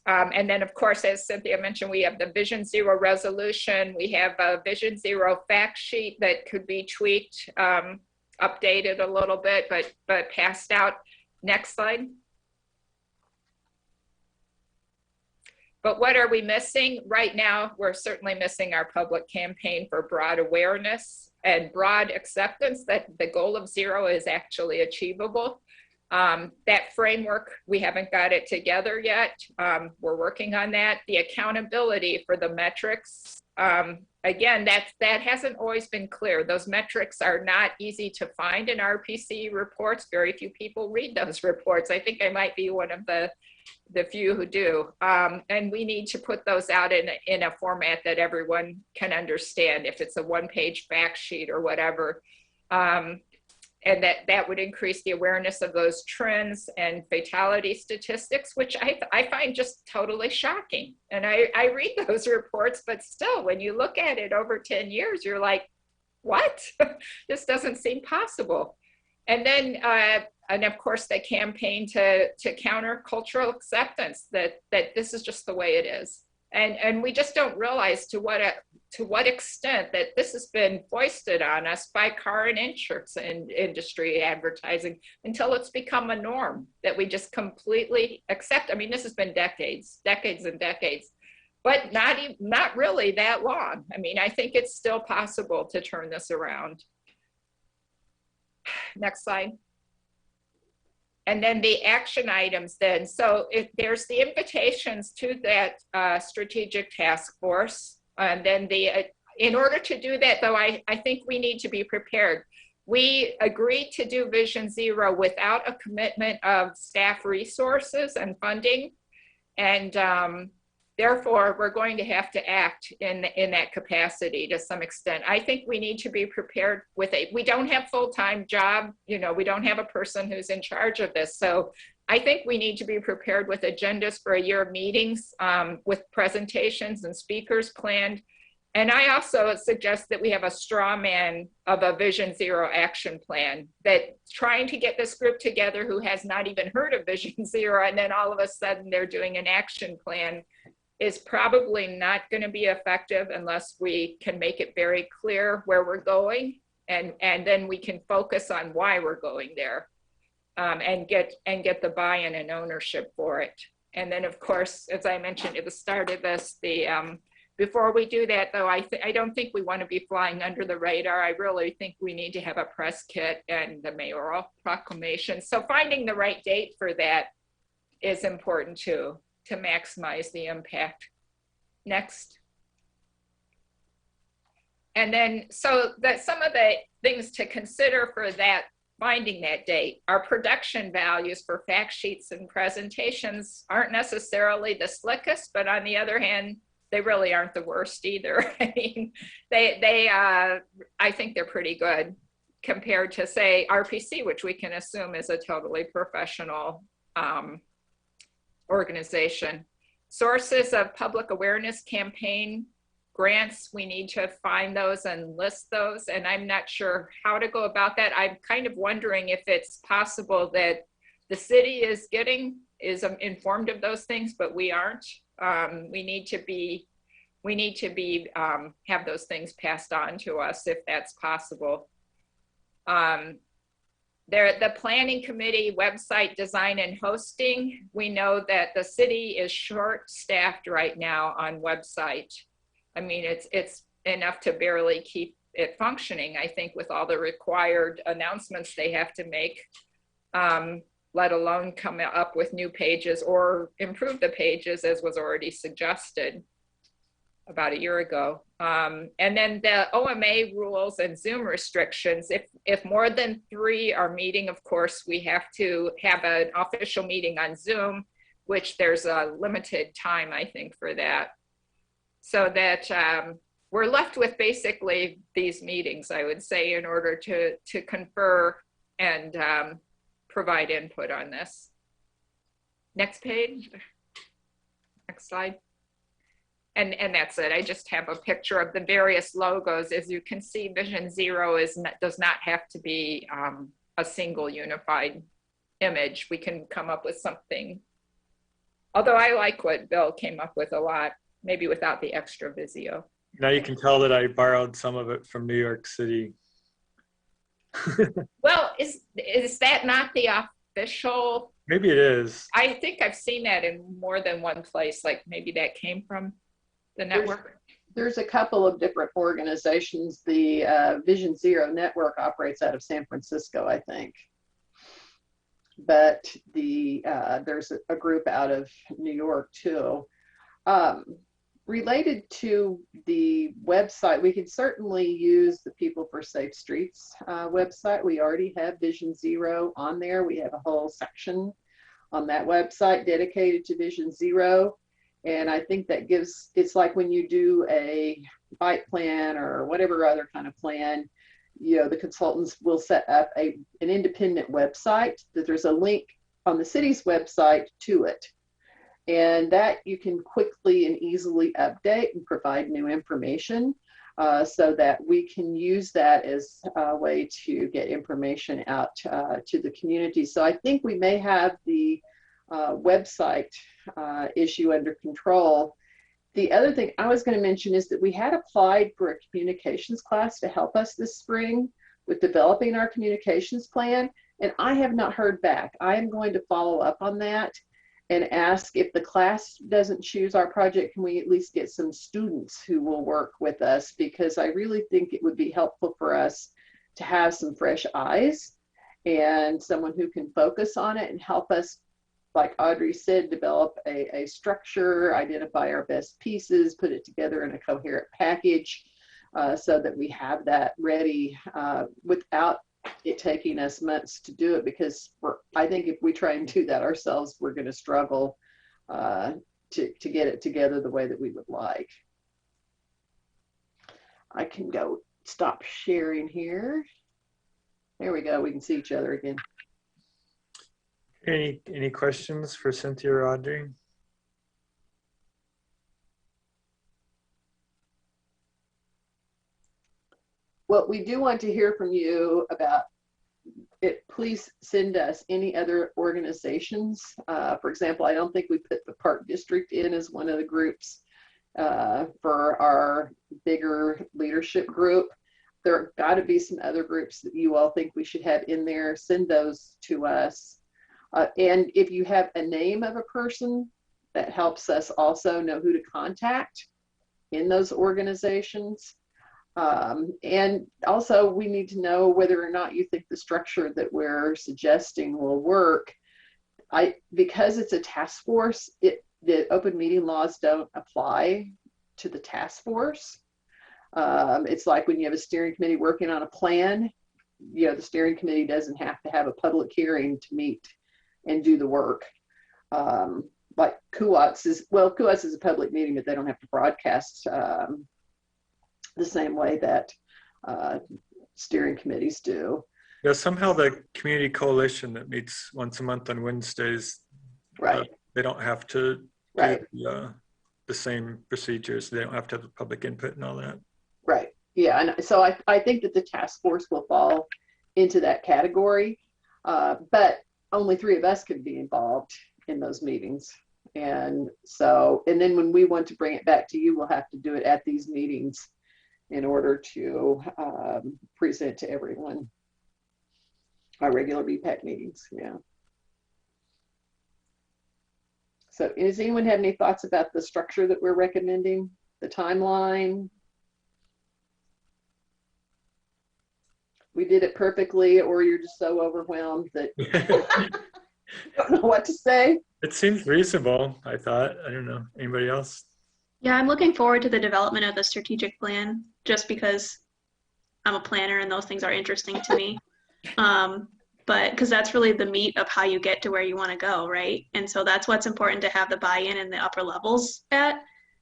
And then, of course, as Cynthia mentioned, we have the Vision Zero resolution. We have a Vision Zero fact sheet that could be tweaked, updated a little bit, but passed out. Next slide. But what are we missing? Right now, we're certainly missing our public campaign for broad awareness and broad acceptance that the goal of zero is actually achievable. That framework, we haven't got it together yet. We're working on that. The accountability for the metrics, again, that hasn't always been clear. Those metrics are not easy to find in RPC reports. Very few people read those reports. I think I might be one of the few who do. And we need to put those out in a format that everyone can understand, if it's a one-page fact sheet or whatever. And that would increase the awareness of those trends and fatality statistics, which I find just totally shocking. And I read those reports, but still, when you look at it over 10 years, you're like, what? This doesn't seem possible. And then, and of course, the campaign to counter cultural acceptance that this is just the way it is. And we just don't realize to what extent that this has been foisted on us by car and insurance industry advertising, until it's become a norm that we just completely accept. I mean, this has been decades and decades, but not really that long. I mean, I think it's still possible to turn this around. Next slide. And then the action items then. So there's the invitations to that strategic task force. And then in order to do that, though, I think we need to be prepared. We agreed to do Vision Zero without a commitment of staff resources and funding. And therefore, we're going to have to act in that capacity to some extent. I think we need to be prepared with we don't have full-time job, we don't have a person who's in charge of this. So I think we need to be prepared with agendas for a year of meetings, with presentations and speakers planned. And I also suggest that we have a straw man of a Vision Zero action plan, that trying to get this group together who has not even heard of Vision Zero, and then all of a sudden they're doing an action plan, is probably not going to be effective unless we can make it very clear where we're going, and then we can focus on why we're going there, and get the buy-in and ownership for it. And then, of course, as I mentioned at the start of this, before we do that, though, I don't think we want to be flying under the radar. I really think we need to have a press kit and the mayoral proclamation. So finding the right date for that is important too, to maximize the impact. Next. And then, so that some of the things to consider for that, finding that date, our production values for fact sheets and presentations aren't necessarily the slickest, but on the other hand, they really aren't the worst either. I mean, I think they're pretty good compared to, say, RPC, which we can assume is a totally professional organization. Sources of public awareness campaign grants, we need to find those and list those. And I'm not sure how to go about that. I'm kind of wondering if it's possible that the city is informed of those things, but we aren't. We need to have those things passed on to us if that's possible. The planning committee website design and hosting, we know that the city is short-staffed right now on website. I mean, it's enough to barely keep it functioning, I think, with all the required announcements they have to make, let alone come up with new pages or improve the pages as was already suggested about a year ago. And then the OMA rules and Zoom restrictions, if more than 3 are meeting, of course, we have to have an official meeting on Zoom, which there's a limited time, I think, for that. So that we're left with basically these meetings, I would say, in order to confer and provide input on this. Next page, next slide. And that's it. I just have a picture of the various logos. As you can see, Vision Zero does not have to be a single unified image. We can come up with something. Although I like what Bill came up with a lot, maybe without the extra Visio. Now you can tell that I borrowed some of it from New York City. Well, is that not the official? Maybe it is. I think I've seen that in more than one place. Like maybe that came from the network. There's a couple of different organizations. The Vision Zero network operates out of San Francisco, I think. But there's a group out of New York too. Related to the website, we can certainly use the People for Safe Streets website. We already have Vision Zero on there. We have a whole section on that website dedicated to Vision Zero. And I think that it's like when you do a bike plan or whatever other kind of plan, the consultants will set up an independent website that there's a link on the city's website to it. And that you can quickly and easily update and provide new information so that we can use that as a way to get information out to the community. So I think we may have the website issue under control. The other thing I was going to mention is that we had applied for a communications class to help us this spring with developing our communications plan, and I have not heard back. I am going to follow up on that and ask if the class doesn't choose our project, can we at least get some students who will work with us? Because I really think it would be helpful for us to have some fresh eyes and someone who can focus on it and help us, like Audrey said, develop a structure, identify our best pieces, put it together in a coherent package so that we have that ready without it taking us months to do it, because I think if we try and do that ourselves, we're going to struggle to get it together the way that we would like. I can go stop sharing here. There we go. We can see each other again. Any questions for Cynthia or Audrey? Well, we do want to hear from you about it. Please send us any other organizations. For example, I don't think we put the Park District in as one of the groups for our bigger leadership group. There have got to be some other groups that you all think we should have in there. Send those to us. And if you have a name of a person, that helps us also know who to contact in those organizations. And also we need to know whether or not you think the structure that we're suggesting will work. Because it's a task force, the open meeting laws don't apply to the task force. It's like when you have a steering committee working on a plan, the steering committee doesn't have to have a public hearing to meet and do the work. Like CUATS is a public meeting, but they don't have to broadcast the same way that steering committees do. Yeah, somehow the community coalition that meets once a month on Wednesdays, Right. They don't have to Right. do the same procedures. They don't have to have the public input and all that. Right. Yeah. And so I think that the task force will fall into that category, but only 3 of us could be involved in those meetings. And then when we want to bring it back to you, we'll have to do it at these meetings in order to present to everyone. Our regular BPAC meetings, yeah. So does anyone have any thoughts about the structure that we're recommending, the timeline? we did it perfectly, or you're just so overwhelmed that you don't know what to say. It seems reasonable, I thought. I don't know. Anybody else? Yeah, I'm looking forward to the development of the strategic plan just because I'm a planner and those things are interesting to me. But because that's really the meat of how you get to where you want to go, right? And so that's what's important to have the buy-in in the upper levels at,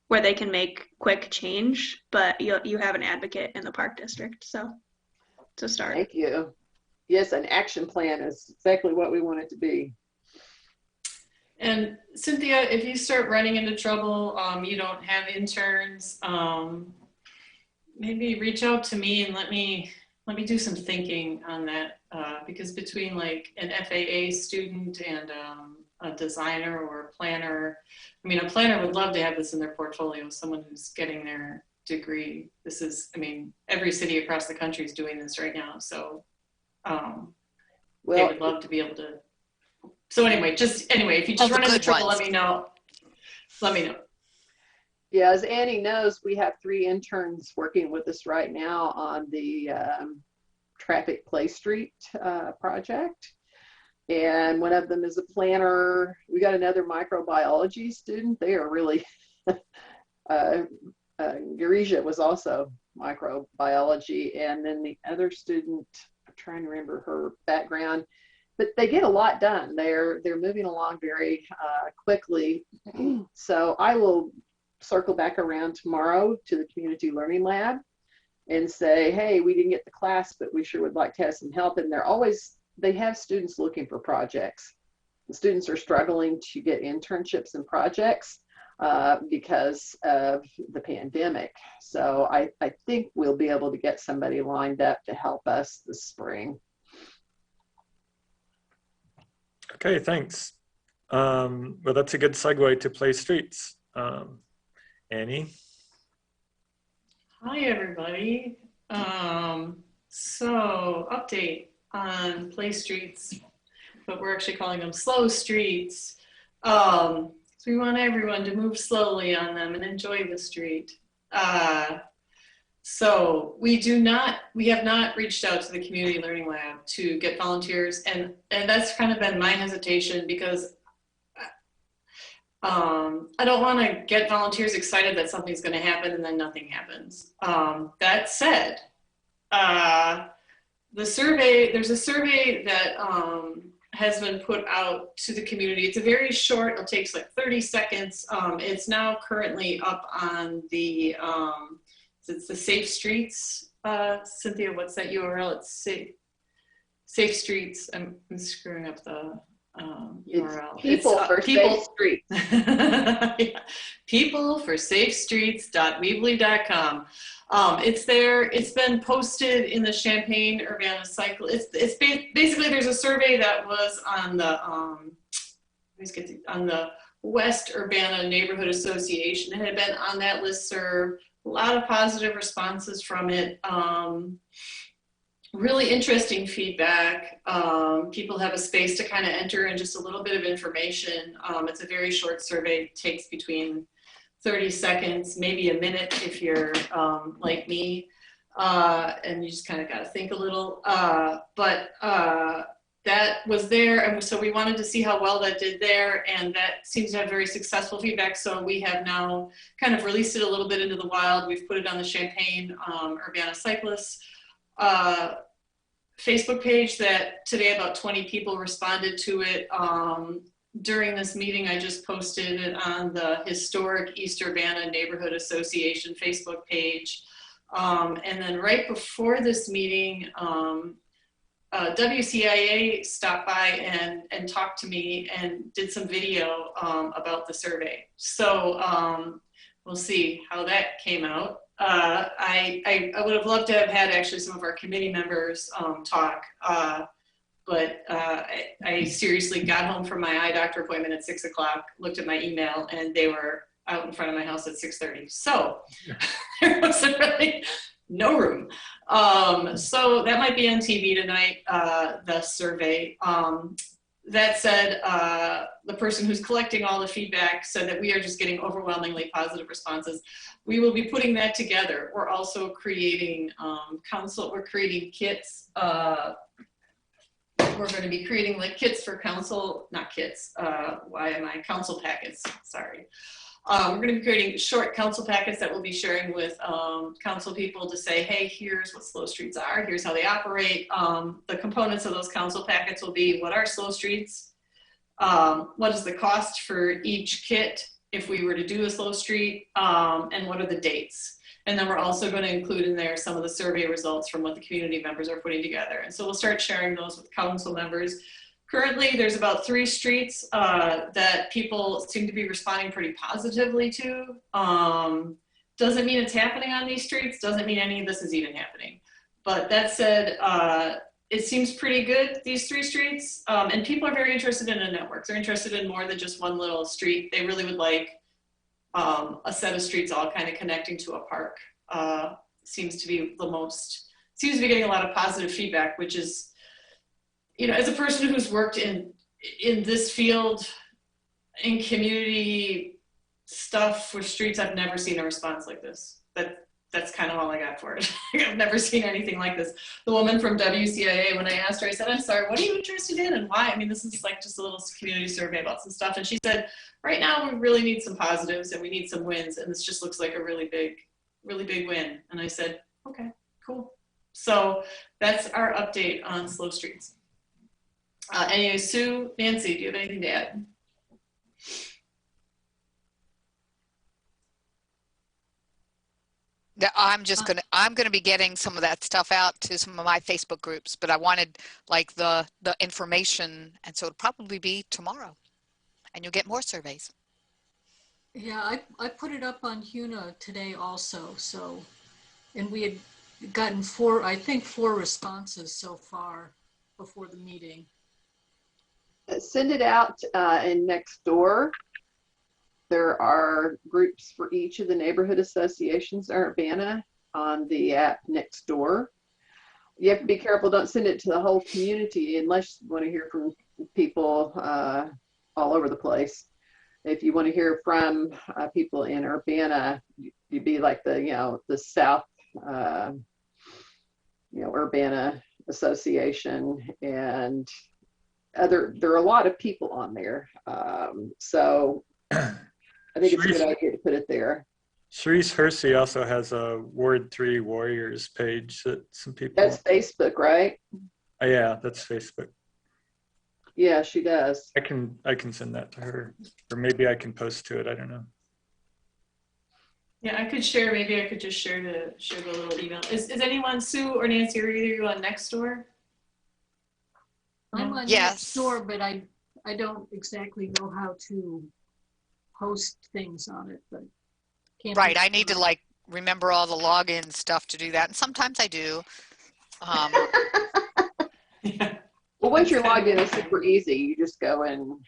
where they can make quick change, but you have an advocate in the park district. So to start. Thank you. Yes, an action plan is exactly what we want it to be. And Cynthia, if you start running into trouble, you don't have interns, maybe reach out to me and let me do some thinking on that, because between like an FAA student and a designer or a planner, I mean, a planner would love to have this in their portfolio, someone who's getting their degree. This is, I mean, every city across the country is doing this right now. So they would love to be able to. So anyway, if you just run into trouble, let me know. Let me know. Yeah, as Annie knows, we have 3 interns working with us right now on the Traffic Play Street project. And one of them is a planner. We got another microbiology student. They are really, Garisha was also microbiology. And then the other student, I'm trying to remember her background, but they get a lot done. They're moving along very quickly. So I will circle back around tomorrow to the Community Learning Lab and say, hey, we didn't get the class, but we sure would like to have some help. And they have students looking for projects. The students are struggling to get internships and projects because of the pandemic. So I think we'll be able to get somebody lined up to help us this spring. Okay, thanks. Well, that's a good segue to Play Streets. Annie? Hi, everybody. So update on Play Streets, but we're actually calling them slow streets. So we want everyone to move slowly on them and enjoy the street. So we have not reached out to the Community Learning Lab to get volunteers, and that's kind of been my hesitation because I don't want to get volunteers excited that something's going to happen and then nothing happens. That said, there's a survey that has been put out to the community. It's a very short, it takes like 30 seconds. It's now currently up on the, it's the Safe Streets. Cynthia, what's that URL? It's Safe Streets. I'm screwing up the URL. People for Safe Streets. Yeah. peopleforsafestreets.weebly.com. It's there. It's been posted in the Champaign-Urbana Cycle. It's basically, there's a survey that was on the West Urbana Neighborhood Association. It had been on that listserv. A lot of positive responses from it. Really interesting feedback. People have a space to kind of enter in just a little bit of information. It's a very short survey. It takes between 30 seconds, maybe a minute if you're like me, and you just kind of got to think a little. But that was there, and so we wanted to see how well that did there, and that seems to have very successful feedback. So we have now kind of released it a little bit into the wild. We've put it on the Champaign Urbana Cyclists Facebook page. That today about 20 people responded to it. During this meeting, I just posted it on the Historic East Urbana Neighborhood Association Facebook page. And then right before this meeting, WCIA stopped by and talked to me and did some video about the survey. So we'll see how that came out. I would have loved to have had actually some of our committee members talk, but I seriously got home from my eye doctor appointment at 6 o'clock, looked at my email, and they were out in front of my house at 6:30. So there wasn't really no room. So that might be on TV tonight, the survey. that said, the person who's collecting all the feedback said that we are just getting overwhelmingly positive responses. We will be putting that together. We're also creating we're creating kits. We're going to be creating like kits for council, not kits, council packets, sorry. We're going to be creating short council packets that we'll be sharing with council people to say, hey, here's what slow streets are, here's how they operate. The components of those council packets will be, what are slow streets? What is the cost for each kit if we were to do a slow street? And what are the dates? And then we're also going to include in there some of the survey results from what the community members are putting together. And so we'll start sharing those with council members. Currently, there's about 3 streets that people seem to be responding pretty positively to. Doesn't mean it's happening on these streets, doesn't mean any of this is even happening. But that said, it seems pretty good, these 3 streets. And people are very interested in a network. They're interested in more than just one little street. They really would like a set of streets all kind of connecting to a park. Seems to be getting a lot of positive feedback, which is, you know, as a person who's worked in this field, in community stuff with streets, I've never seen a response like this. That's kind of all I got for it. I've never seen anything like this. The woman from WCIA, when I asked her, I said, I'm sorry, what are you interested in and why? I mean, this is like just a little community survey about some stuff. And she said, right now we really need some positives and we need some wins. And this just looks like a really big win. And I said, okay, cool. So that's our update on slow streets. Anyway, Sue, Nancy, do you have anything to add? Yeah, I'm gonna be getting some of that stuff out to some of my Facebook groups, but I wanted like the information, and so it'll probably be tomorrow, and you'll get more surveys. Yeah, I put it up on HUNA today also. So, and we had gotten 4 responses so far before the meeting. Send it out in Nextdoor. There are groups for each of the neighborhood associations in Urbana on the app Nextdoor. You have to be careful, don't send it to the whole community unless you want to hear from people all over the place. If you want to hear from people in Urbana, you'd be like the South Urbana Association, and there are a lot of people on there. So I think it's a good idea to put it there. Sharice Hersey also has a Ward 3 Warriors page that some people. That's Facebook, right? Yeah, that's Facebook. Yeah, she does. I can send that to her, or maybe I can post to it. I don't know. Yeah, I could share. Maybe I could just share the little email. Is anyone, Sue or Nancy, or either of you on Nextdoor? I'm on Nextdoor, but I don't exactly know how to post things on it. But right, I need to like remember all the login stuff to do that, and sometimes I do. Yeah. Well, once you're logged in, it's super easy. You just go in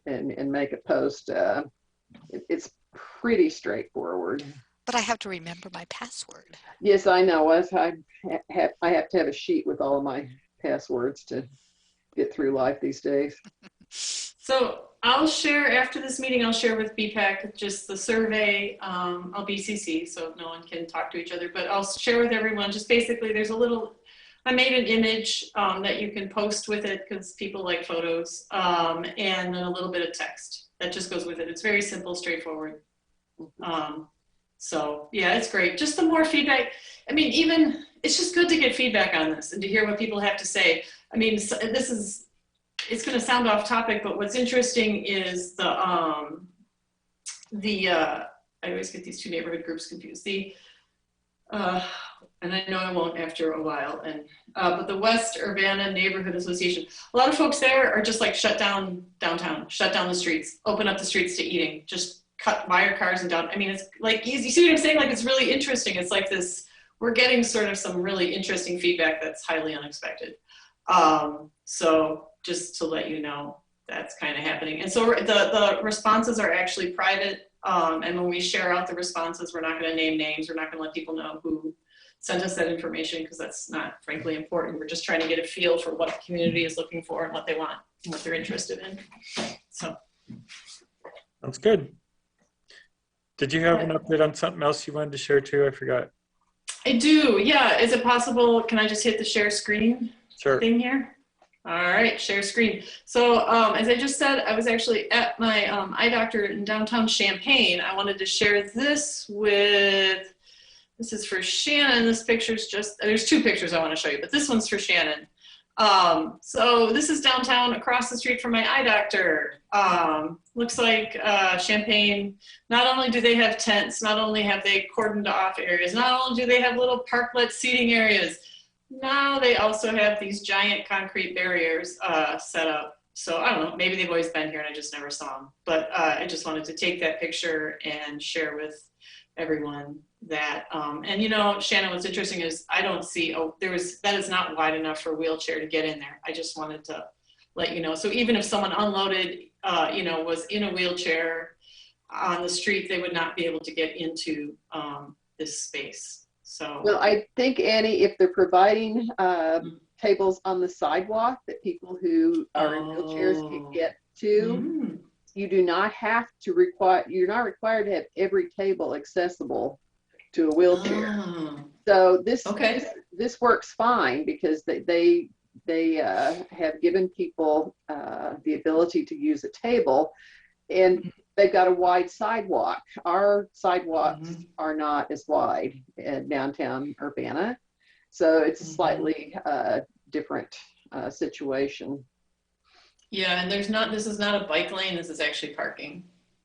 and make a post. It's pretty straightforward. But I have to remember my password. Yes, I know. I have to have a sheet with all of my passwords to get through life these days. So I'll share after this meeting. I'll share with BPAC just the survey. I'll BCC so no one can talk to each other. But I'll share with everyone. Just basically, there's a little. I made an image that you can post with it because people like photos, and then a little bit of text that just goes with it. It's very simple, straightforward. So yeah, it's great. Just the more feedback. I mean, even it's just good to get feedback on this and to hear what people have to say. I mean, it's going to sound off topic, but what's interesting is I always get these 2 neighborhood groups confused. And I know I won't after a while. But the West Urbana Neighborhood Association, a lot of folks there are just like shut down downtown, shut down the streets, open up the streets to eating, just cut wire cars and down. I mean, it's like easy. You see what I'm saying? Like, it's really interesting. It's like this, we're getting sort of some really interesting feedback that's highly unexpected. So just to let you know, that's kind of happening. And so the responses are actually private. And when we share out the responses, we're not going to name names. We're not going to let people know who send us that information because that's not frankly important. We're just trying to get a feel for what the community is looking for and what they want and what they're interested in. So. Sounds good. Did you have an update on something else you wanted to share too? I forgot. I do, yeah. Is it possible, can I just hit the share screen thing here? All right, share screen. So as I just said, I was actually at my eye doctor in downtown Champaign. I wanted to share this with, this is for Shannon. This picture's just, there's two pictures I want to show you, but this one's for Shannon. So this is downtown across the street from my eye doctor. Looks like Champaign, not only do they have tents, not only have they cordoned off areas, not only do they have little parklet seating areas, now they also have these giant concrete barriers set up. So I don't know, maybe they've always been here and I just never saw them. But I just wanted to take that picture and share with everyone that, and you know, Shannon, what's interesting is I don't see, that is not wide enough for a wheelchair to get in there. I just wanted to let you know. So even if someone unloaded, you know, was in a wheelchair on the street, they would not be able to get into this space. So. Well, I think, Annie, if they're providing tables on the sidewalk that people who are in wheelchairs can get to, you do not have to you're not required to have every table accessible to a wheelchair. So this works fine because they have given people the ability to use a table, and they've got a wide sidewalk. Our sidewalks are not as wide in downtown Urbana, so it's a slightly different situation. Yeah, and this is not a bike lane, this is actually parking.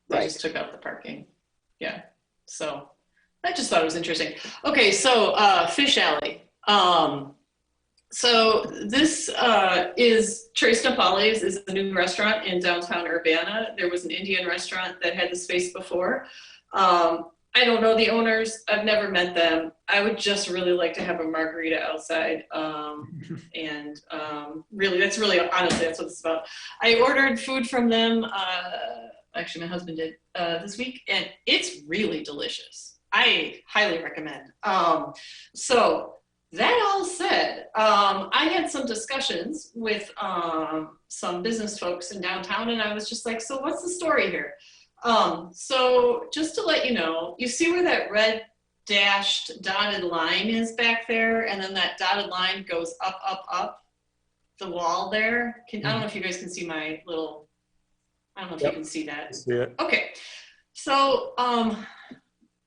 They just took out the parking. Yeah, so I just thought it was interesting. Okay, so Fish Alley. So this is Tres Nopales is a new restaurant in downtown Urbana. There was an Indian restaurant that had the space before. I don't know the owners. I've never met them. I would just really like to have a margarita outside. And really, honestly, that's what it's about. I ordered food from them. Actually, my husband did this week, and it's really delicious. I highly recommend. So that all said, I had some discussions with some business folks in downtown, and I was just like, so what's the story here? So just to let you know, you see where that red dashed dotted line is back there, and then that dotted line goes up, up, up the wall there. I don't know if you guys can see my little, I don't know if you can see that. See it. Okay. So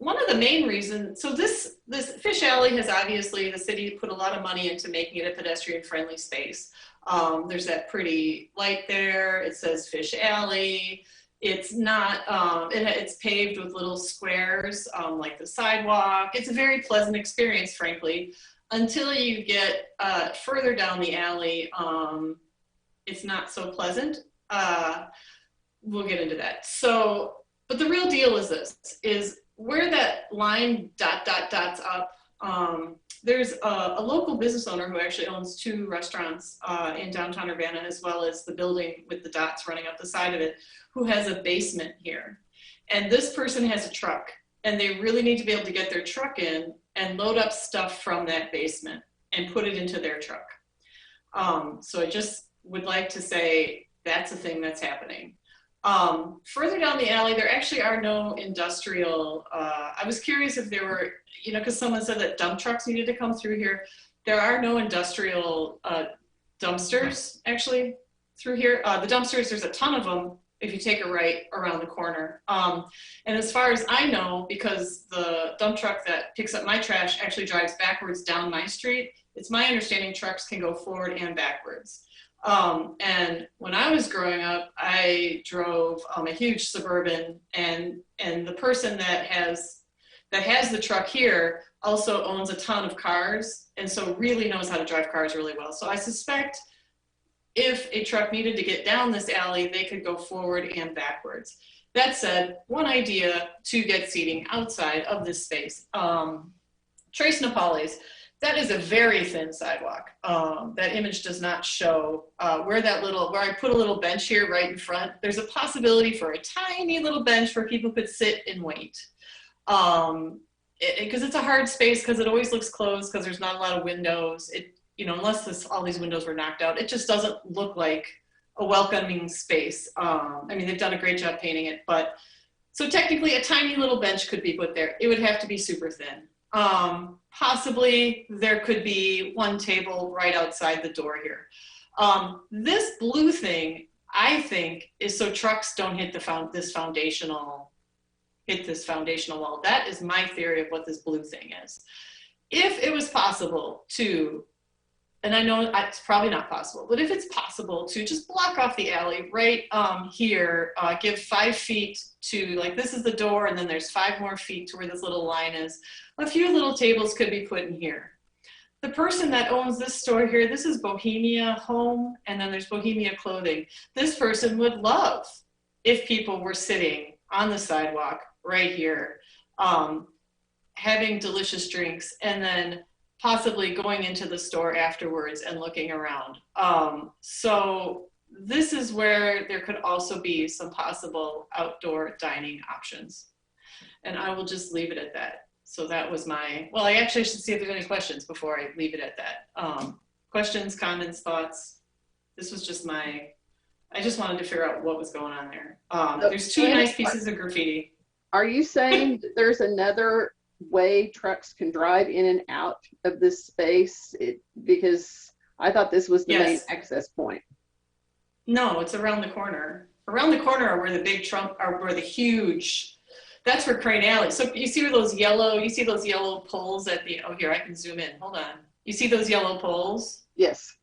one of the main reasons, so this Fish Alley has obviously, the city put a lot of money into making it a pedestrian friendly space. There's that pretty light there. It says Fish Alley. It's not, it's paved with little squares like the sidewalk. It's a very pleasant experience, frankly, until you get further down the alley. It's not so pleasant. We'll get into that. So, but the real deal is this, is where that line dots up, there's a local business owner who actually owns 2 restaurants in downtown Urbana, as well as the building with the dots running up the side of it, who has a basement here. And this person has a truck, and they really need to be able to get their truck in and load up stuff from that basement and put it into their truck. So I just would like to say that's a thing that's happening. Further down the alley, there actually are no industrial, I was curious if there were, you know, because someone said that dump trucks needed to come through here. There are no industrial dumpsters actually through here. The dumpsters, there's a ton of them if you take a right around the corner. And as far as I know, because the dump truck that picks up my trash actually drives backwards down my street, it's my understanding trucks can go forward and backwards. And when I was growing up, I drove a huge Suburban, and the person that has the truck here also owns a ton of cars, and so really knows how to drive cars really well. So I suspect if a truck needed to get down this alley, they could go forward and backwards. That said, one idea to get seating outside of this space, Tres Nopales. That is a very thin sidewalk. That image does not show where I put a little bench here right in front. There's a possibility for a tiny little bench where people could sit and wait. because it's a hard space, because it always looks closed, because there's not a lot of windows. It, you know, unless all these windows were knocked out, it just doesn't look like a welcoming space. I mean, they've done a great job painting it, but so technically a tiny little bench could be put there. It would have to be super thin. Possibly there could be one table right outside the door here. This blue thing, I think, is so trucks don't hit this foundational wall. That is my theory of what this blue thing is. If it was possible to, and I know it's probably not possible, but if it's possible to just block off the alley right here, give 5 feet to, like, this is the door, and then there's 5 more feet to where this little line is. A few little tables could be put in here. The person that owns this store here, this is Bohemia Home, and then there's Bohemia Clothing. This person would love if people were sitting on the sidewalk right here, having delicious drinks, and then possibly going into the store afterwards and looking around. So this is where there could also be some possible outdoor dining options. And I will just leave it at that. So that was my, well, I actually should see if there's any questions before I leave it at that. Questions, comments, thoughts? This was just I just wanted to figure out what was going on there. There's 2 nice pieces of graffiti. Are you saying that there's another way trucks can drive in and out of this space? Because I thought this was the main access point. No, it's around the corner. Around the corner are where the big where the huge, that's where Crane Alley. So you see those yellow poles at the, oh, here, I can zoom in. Hold on. You see those yellow poles? Yes.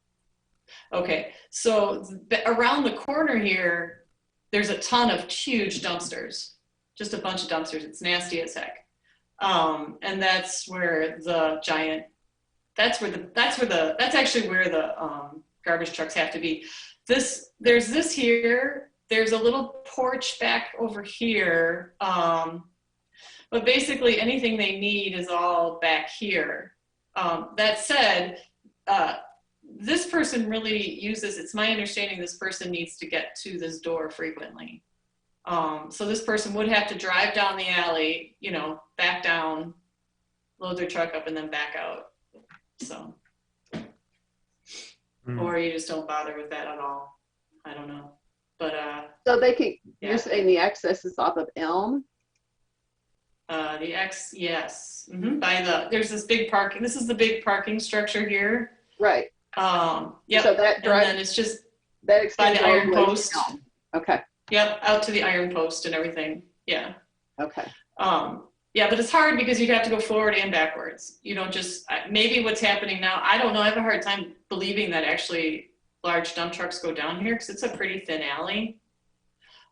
Okay. So around the corner here, there's a ton of huge dumpsters, just a bunch of dumpsters. It's nasty as heck. And that's where the giant, that's actually where the garbage trucks have to be. There's this here. There's a little porch back over here, but basically anything they need is all back here. That said, this person really uses, it's my understanding this person needs to get to this door frequently. So this person would have to drive down the alley, you know, back down, load their truck up, and then back out. So, or you just don't bother with that at all. I don't know. But so they can, yeah. You're saying the access is off of Elm? Yes. Mm-hmm. There's this big parking. This is the big parking structure here. Right. Yep. So that drive, and then it's just that extends by the iron post. Okay. Yep, out to the iron post and everything. Yeah. Okay. Yeah, but it's hard because you'd have to go forward and backwards. You don't just, maybe what's happening now, I don't know, I have a hard time believing that actually large dump trucks go down here because it's a pretty thin alley.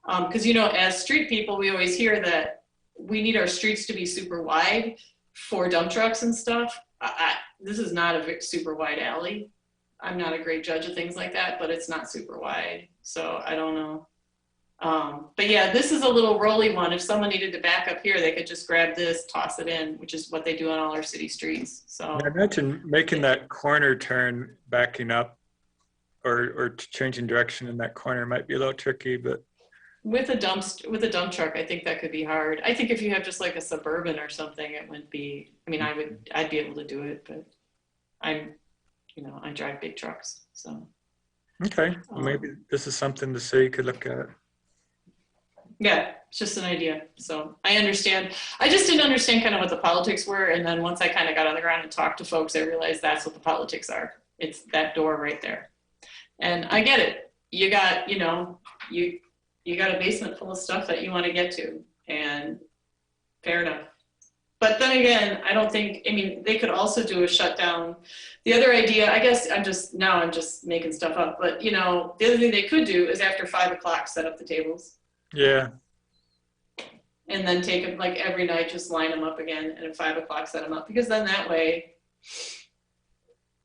Because, you know, as street people, we always hear that we need our streets to be super wide for dump trucks and stuff. This is not a super wide alley. I'm not a great judge of things like that, but it's not super wide. So I don't know. But yeah, this is a little rolly one. If someone needed to back up here, they could just grab this, toss it in, which is what they do on all our city streets. So I imagine making that corner turn, backing up or changing direction in that corner might be a little tricky, but with a dump truck, I think that could be hard. I think if you have just like a Suburban or something, it wouldn't be, I mean, I'd be able to do it, but I drive big trucks, so. Okay, well, maybe this is something the city could look at. Yeah, it's just an idea. So I understand. I just didn't understand kind of what the politics were. And then once I kind of got on the ground and talked to folks, I realized that's what the politics are. It's that door right there. And I get it. You got, you know, you got a basement full of stuff that you want to get to, and fair enough. But then again, I don't think, I mean, they could also do a shutdown. The other idea, I guess I'm just making stuff up, but you know, the other thing they could do is after 5 o'clock, set up the tables. Yeah. And then take them like every night, just line them up again, and at 5 o'clock set them up, because then that way,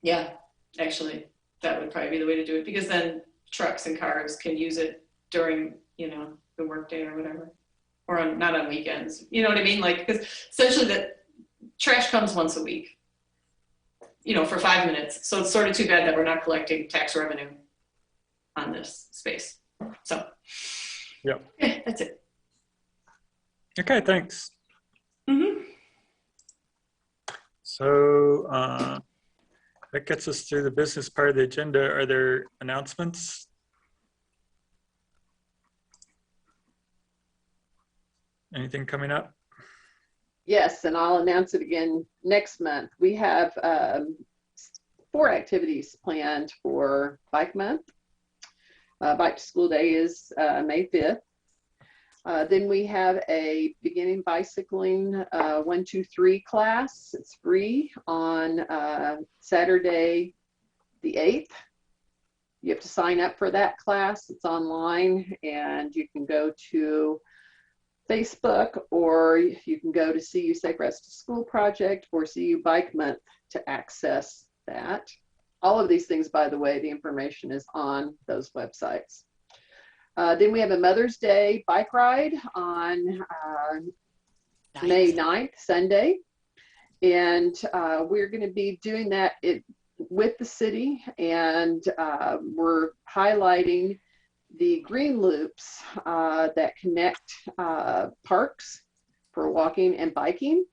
yeah, actually, that would probably be the way to do it, because then trucks and cars can use it during, you know, the workday or whatever, or not on weekends. You know what I mean? Like, because essentially the trash comes once a week, you know, for 5 minutes. So it's sort of too bad that we're not collecting tax revenue on this space. So, yeah, okay, that's it. Okay, thanks. Mm-hmm. So that gets us through the business part of the agenda. Are there announcements? Anything coming up? Yes, and I'll announce it again next month. We have 4 activities planned for Bike Month. Bike to School Day is May 5th. Then we have a beginning bicycling 1, 2, 3 class. It's free on Saturday the 8th. You have to sign up for that class. It's online, and you can go to Facebook, or you can go to CU Safe Routes to School Project or CU Bike Month to access that. All of these things, by the way, the information is on those websites. Then we have a Mother's Day bike ride on May 9th, Sunday. And we're going to be doing that with the city, and we're highlighting the green loops that connect parks for walking and biking.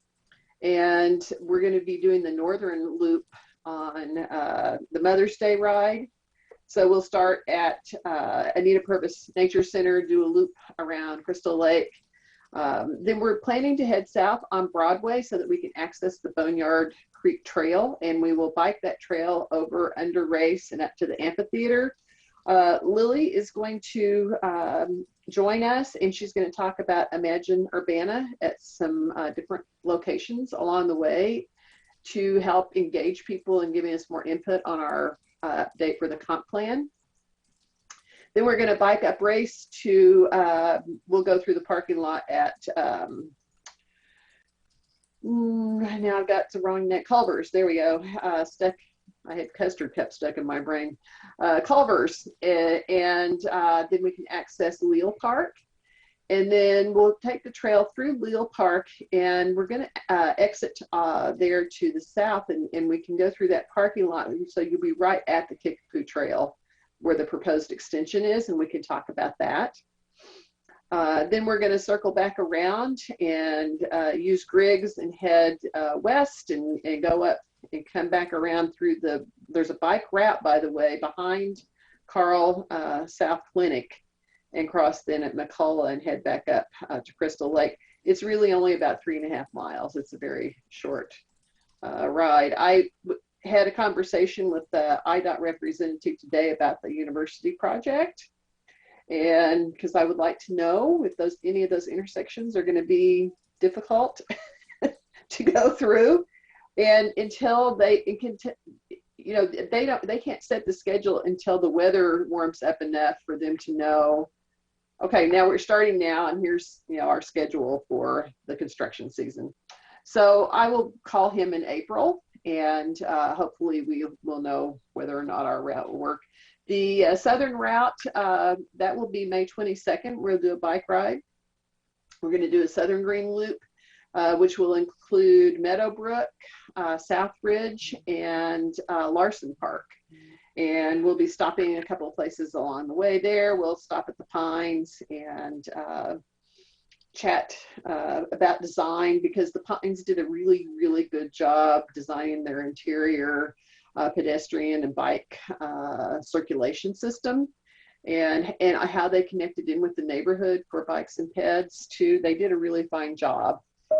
And we're going to be doing the northern loop on the Mother's Day ride. So we'll start at Anita Purvis Nature Center, do a loop around Crystal Lake. Then we're planning to head south on Broadway so that we can access the Boneyard Creek Trail, and we will bike that trail over under Race and up to the amphitheater. Lily is going to join us, and she's going to talk about Imagine Urbana at some different locations along the way to help engage people and giving us more input on our update for the comp plan. Then we're going to bike up Race to, we'll go through the parking lot at, now I've got the wrong name, Culver's, there we go, I had custard kept stuck in my brain. Culver's, and then we can access Leal Park. And then we'll take the trail through Leal Park, and we're going to exit there to the south, and we can go through that parking lot. So you'll be right at the Kickapoo Trail where the proposed extension is, and we can talk about that. Then we're going to circle back around and use Griggs and head west and go up and come back around through there's a bike route, by the way, behind Carl South Clinic, and cross then at McCullough and head back up to Crystal Lake. It's really only about 3.5 miles. It's a very short ride. I had a conversation with the IDOT representative today about the university project, and because I would like to know if any of those intersections are going to be difficult to go through, and until they can't set the schedule until the weather warms up enough for them to know, okay, now we're starting now, and here's our schedule for the construction season. So I will call him in April, and hopefully we will know whether or not our route will work. The southern route, that will be May 22nd. We'll do a bike ride. We're going to do a Southern Green Loop, which will include Meadowbrook, Southridge, and Larson Park. And we'll be stopping in a couple of places along the way there. We'll stop at the Pines and chat about design, because the Pines did a really, really good job designing their interior pedestrian and bike circulation system, and how they connected in with the neighborhood for bikes and peds too. They did a really fine job.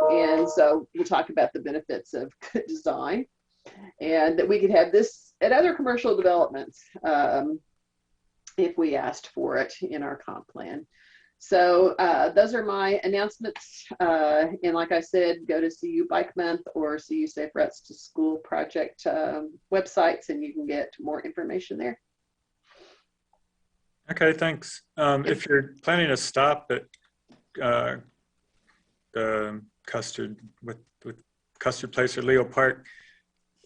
And so we'll talk about the benefits of good design, and that we could have this at other commercial developments if we asked for it in our comp plan. So those are my announcements. And like I said, go to CU Bike Month or CU Safe Routes to School Project websites, and you can get more information there. Okay, thanks. If you're planning to stop at the Custard with Custard Place or Leo Park,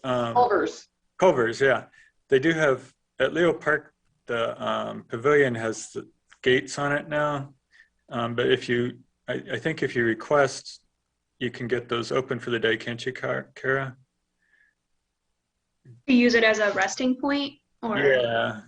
Culver's, yeah, they do have at Leo Park. The pavilion has the gates on it now, but I think if you request, you can get those open for the day, can't you, Kara? To use it as a resting point, or Yeah,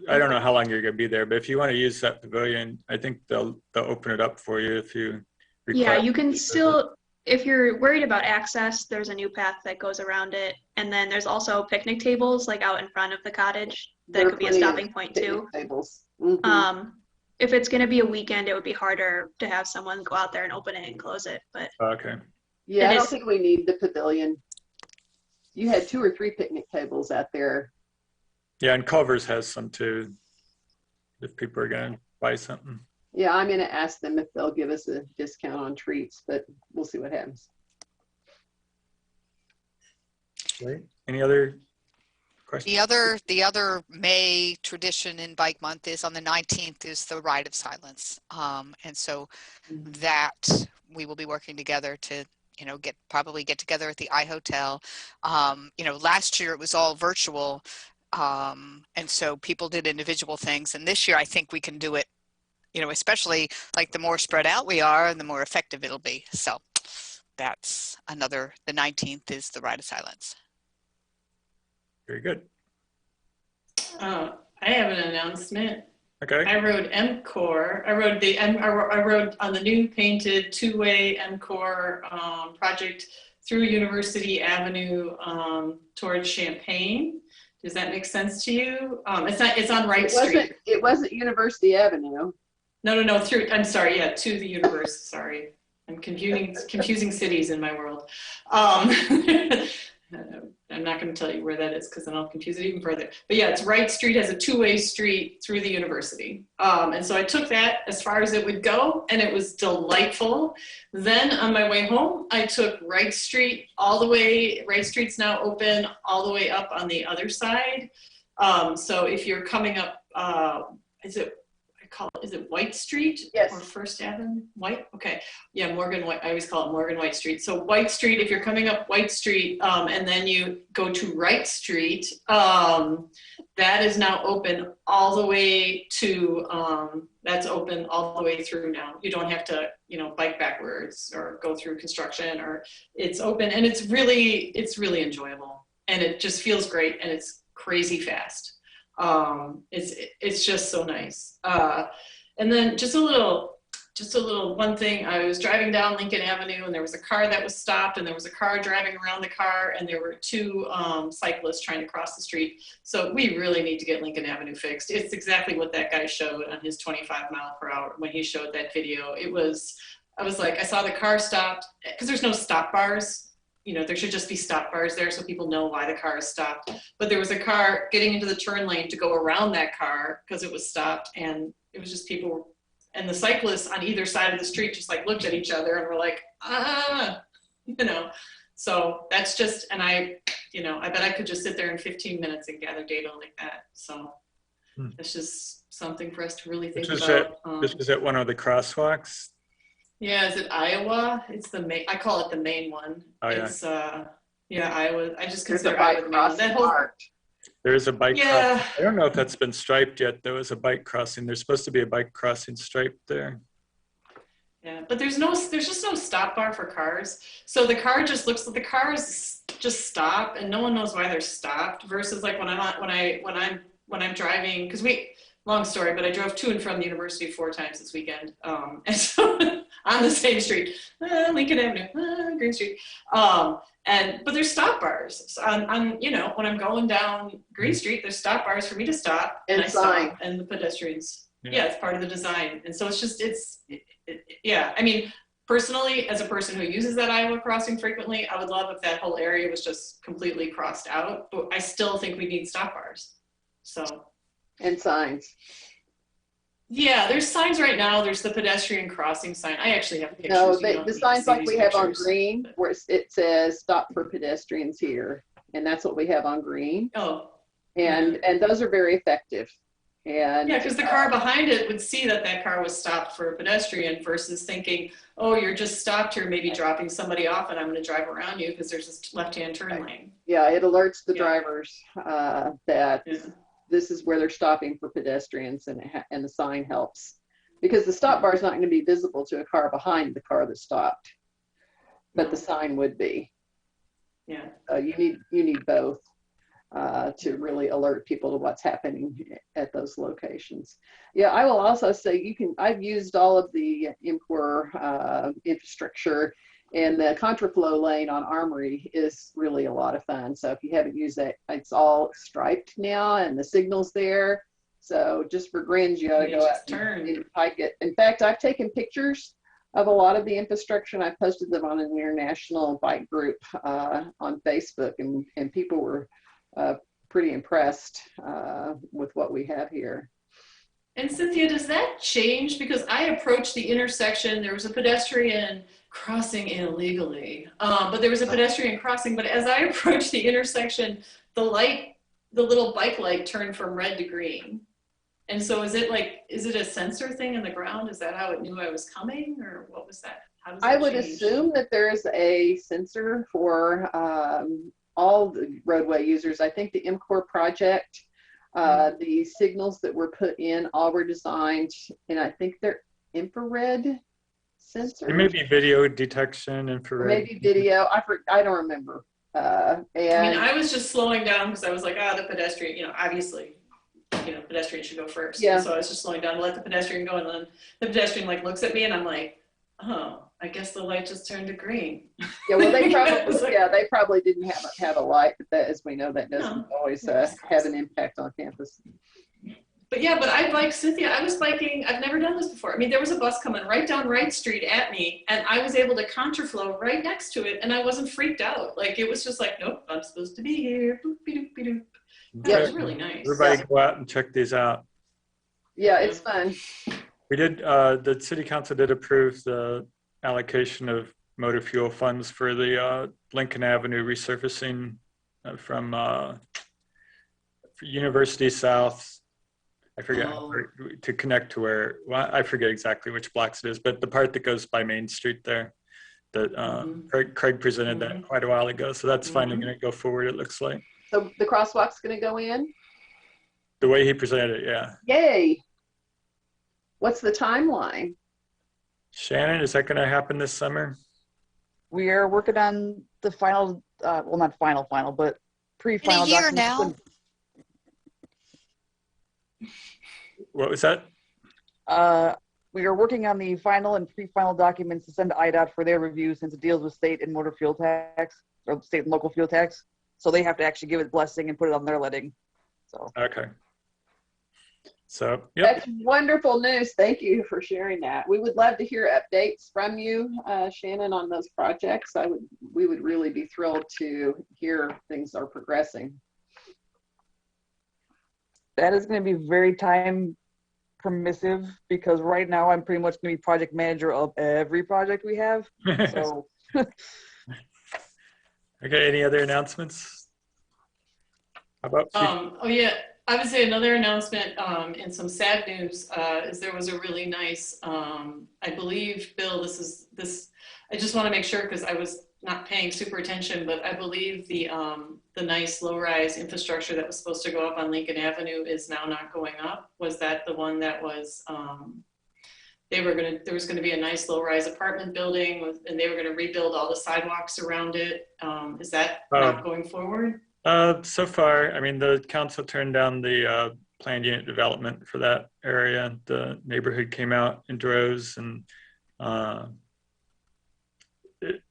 I don't know how long you're gonna be there, but if you want to use that pavilion, I think they'll open it up for you if you request. yeah, you can still if you're worried about access, there's a new path that goes around it. And then there's also picnic tables like out in front of the cottage. That There are could be a plenty of stopping point picnic too. Tables. Mhm. If it's going to be a weekend, it would be harder to have someone go out there and open it and close it. But Okay. Yeah, it I don't is- think we need the pavilion. You had 2 or 3 picnic tables out there. Yeah, and Culver's has some too, if people are gonna buy something. Yeah, I'm gonna ask them if they'll give us a discount on treats, but we'll see what happens. Right? Any other questions? The other May tradition in Bike Month is on the 19th is the Ride of Silence. And so that we will be working together to, probably get together at the iHotel. Last year it was all virtual. And so people did individual things. And this year I think we can do it, especially like the more spread out we are and the more effective it'll be. So that's the 19th is the Ride of Silence. Very good. I have an announcement. Okay. I rode MCOR. I rode on the new painted two-way MCOR project through University Avenue towards Champaign. Does that make sense to you? It's on Wright Street. It wasn't University Avenue. No, through, I'm sorry, yeah, to the universe, sorry. I'm confusing cities in my world. I'm not going to tell you where that is because then I'll confuse it even further. But yeah, it's Wright Street has a two-way street through the university. And so I took that as far as it would go, and it was delightful. Then on my way home, I took Wright Street all the way. Wright Street's now open all the way up on the other side. So if you're coming up, is it White Street? Yes. Or First Avenue? White? Okay. Yeah, Morgan White. I always call it Morgan White Street. So White Street, if you're coming up White Street and then you go to Wright Street, that is now open all the way to, that's open all the way through now. You don't have to, bike backwards or go through construction, or it's open, and it's really enjoyable, and it just feels great, and it's crazy fast. It's just so nice. And then just a little one thing. I was driving down Lincoln Avenue, and there was a car that was stopped, and there was a car driving around the car, and there were two cyclists trying to cross the street. So we really need to get Lincoln Avenue fixed. It's exactly what that guy showed on his 25-mile-per-hour when he showed that video. I was like, I saw the car stopped because there's no stop bars. There should just be stop bars there so people know why the car is stopped. But there was a car getting into the turn lane to go around that car because it was stopped, and it was just people, and the cyclists on either side of the street just like looked at each other and were like, So that's just, and I bet I could just sit there in 15 minutes and gather data like that. So it's just something for us to really think about. This was at one of the crosswalks. Yeah, is it Iowa? It's the main. I call it the main one. Oh, yeah. It's Iowa. I just There's a consider bike Iowa the main one. That crossing whole, marked. There is a bike Yeah. crossing. I don't know if that's been striped yet. There was a bike crossing. There's supposed to be a bike crossing stripe there. Yeah, but there's just no stop bar for cars. So the car just looks like the cars just stop, and no one knows why they're stopped. Versus like when I'm driving, because long story, but I drove to and from the university 4 times this weekend, and so on the same street, Lincoln Avenue, Green Street, but there's stop bars. So on when I'm going down Green Street, there's stop bars for me to stop, And I sign. stop, and the pedestrians. Yeah. Yeah, it's part of the design, and so it's just yeah. I mean, personally, as a person who uses that Iowa crossing frequently, I would love if that whole area was just completely crossed out. But I still think we need stop bars. So. And signs. Yeah, there's signs right now. There's the pedestrian crossing sign. I actually have pictures. No, You don't the need to signs see like these we have on pictures. green, where it says "Stop for pedestrians here," and that's what we have on green. Oh, And those are very effective. And yeah, because the car behind it would see that car was stopped for a pedestrian versus thinking, oh, you're just stopped here, maybe dropping somebody off, and I'm going to drive around you because there's this left-hand turn lane. Yeah, it alerts the Yeah. drivers that Yeah. this is where they're stopping for pedestrians, and the sign helps, because the stop bar is not going to be visible to a car behind the car that stopped, but the sign would be. Yeah. You need both to really alert people to what's happening at those locations. Yeah, I will also say I've used all of the MCOR infrastructure, And the contraflow lane on Armory is really a lot of fun. So if you haven't used that, it's all striped now and the signal's there. So just for grins, you ought to You go just out turn. and hike it. In fact, I've taken pictures of a lot of the infrastructure and I posted them on an international bike group on Facebook, and people were pretty impressed with what we have here. And Cynthia, does that change? Because I approached the intersection, there was a pedestrian crossing illegally, but there was a pedestrian crossing, but as I approached the intersection, the little bike light turned from red to green. And so is it a sensor thing in the ground? Is that how it knew I was coming, or what was that? How does that I would change? assume that there's a sensor for all the roadway users. I think the MCOR project, the signals that were put in all were designed, and I think they're infrared sensors. It may be video detection, infrared. Maybe video. I don't remember. I mean, And I was just slowing down because I was like, the pedestrian, obviously, pedestrian should go first. Yeah. And so I was just slowing down to let the pedestrian go. And then the pedestrian looks at me and I'm like, oh, I guess the light just turned to green. yeah, well, they It was probably like- they probably didn't have a light, but that, as we know, that doesn't No. always Yeah, just have an impact on campus. But I biked, Cynthia, I was biking, I've never done this before. I mean, there was a bus coming right down Wright Street at me and I was able to contraflow right next to it and I wasn't freaked out. Like, it was just like, nope, I'm supposed to be here. Boop-be-doop-be-doop. That was really nice. Everybody go out and check these out. Yeah, it's fun. We did, the city council did approve the allocation of motor fuel funds for the Lincoln Avenue resurfacing from University South. I forget, to connect to where, well, I forget exactly which blocks it is, but the part that goes by Main Street there, that Craig presented that quite a while ago. So that's finally going to go forward, it looks like. So the crosswalk's going to go in? The way he presented it, yeah. Yay. What's the timeline? Shannon, is that going to happen this summer? We are working on the final, well, not final, but pre-final. In a year documents. What was that? We are working on the final and pre-final documents to send to IDOT for their review, since it deals with state and motor fuel tax, or state and local fuel tax. So they have to actually give it blessing and put it on their letting. So Okay. So, yep. That's wonderful news. Thank you for sharing that. We would love to hear updates from you, Shannon, on those projects. We would really be thrilled to hear things are progressing. that is going to be very time permissive, because right now I'm pretty much going to be project manager of every project we have. So Okay, any other announcements? How about Oh yeah, I would say another announcement and some sad news is there was a really nice, I believe, Bill, I just want to make sure because I was not paying super attention, but I believe the nice low-rise infrastructure that was supposed to go up on Lincoln Avenue is now not going up. Was that the one that was, there was going to be a nice low-rise apartment building and they were going to rebuild all the sidewalks around it. Is that not going forward? So far, I mean, the council turned down the planned unit development for that area. The neighborhood came out in droves, and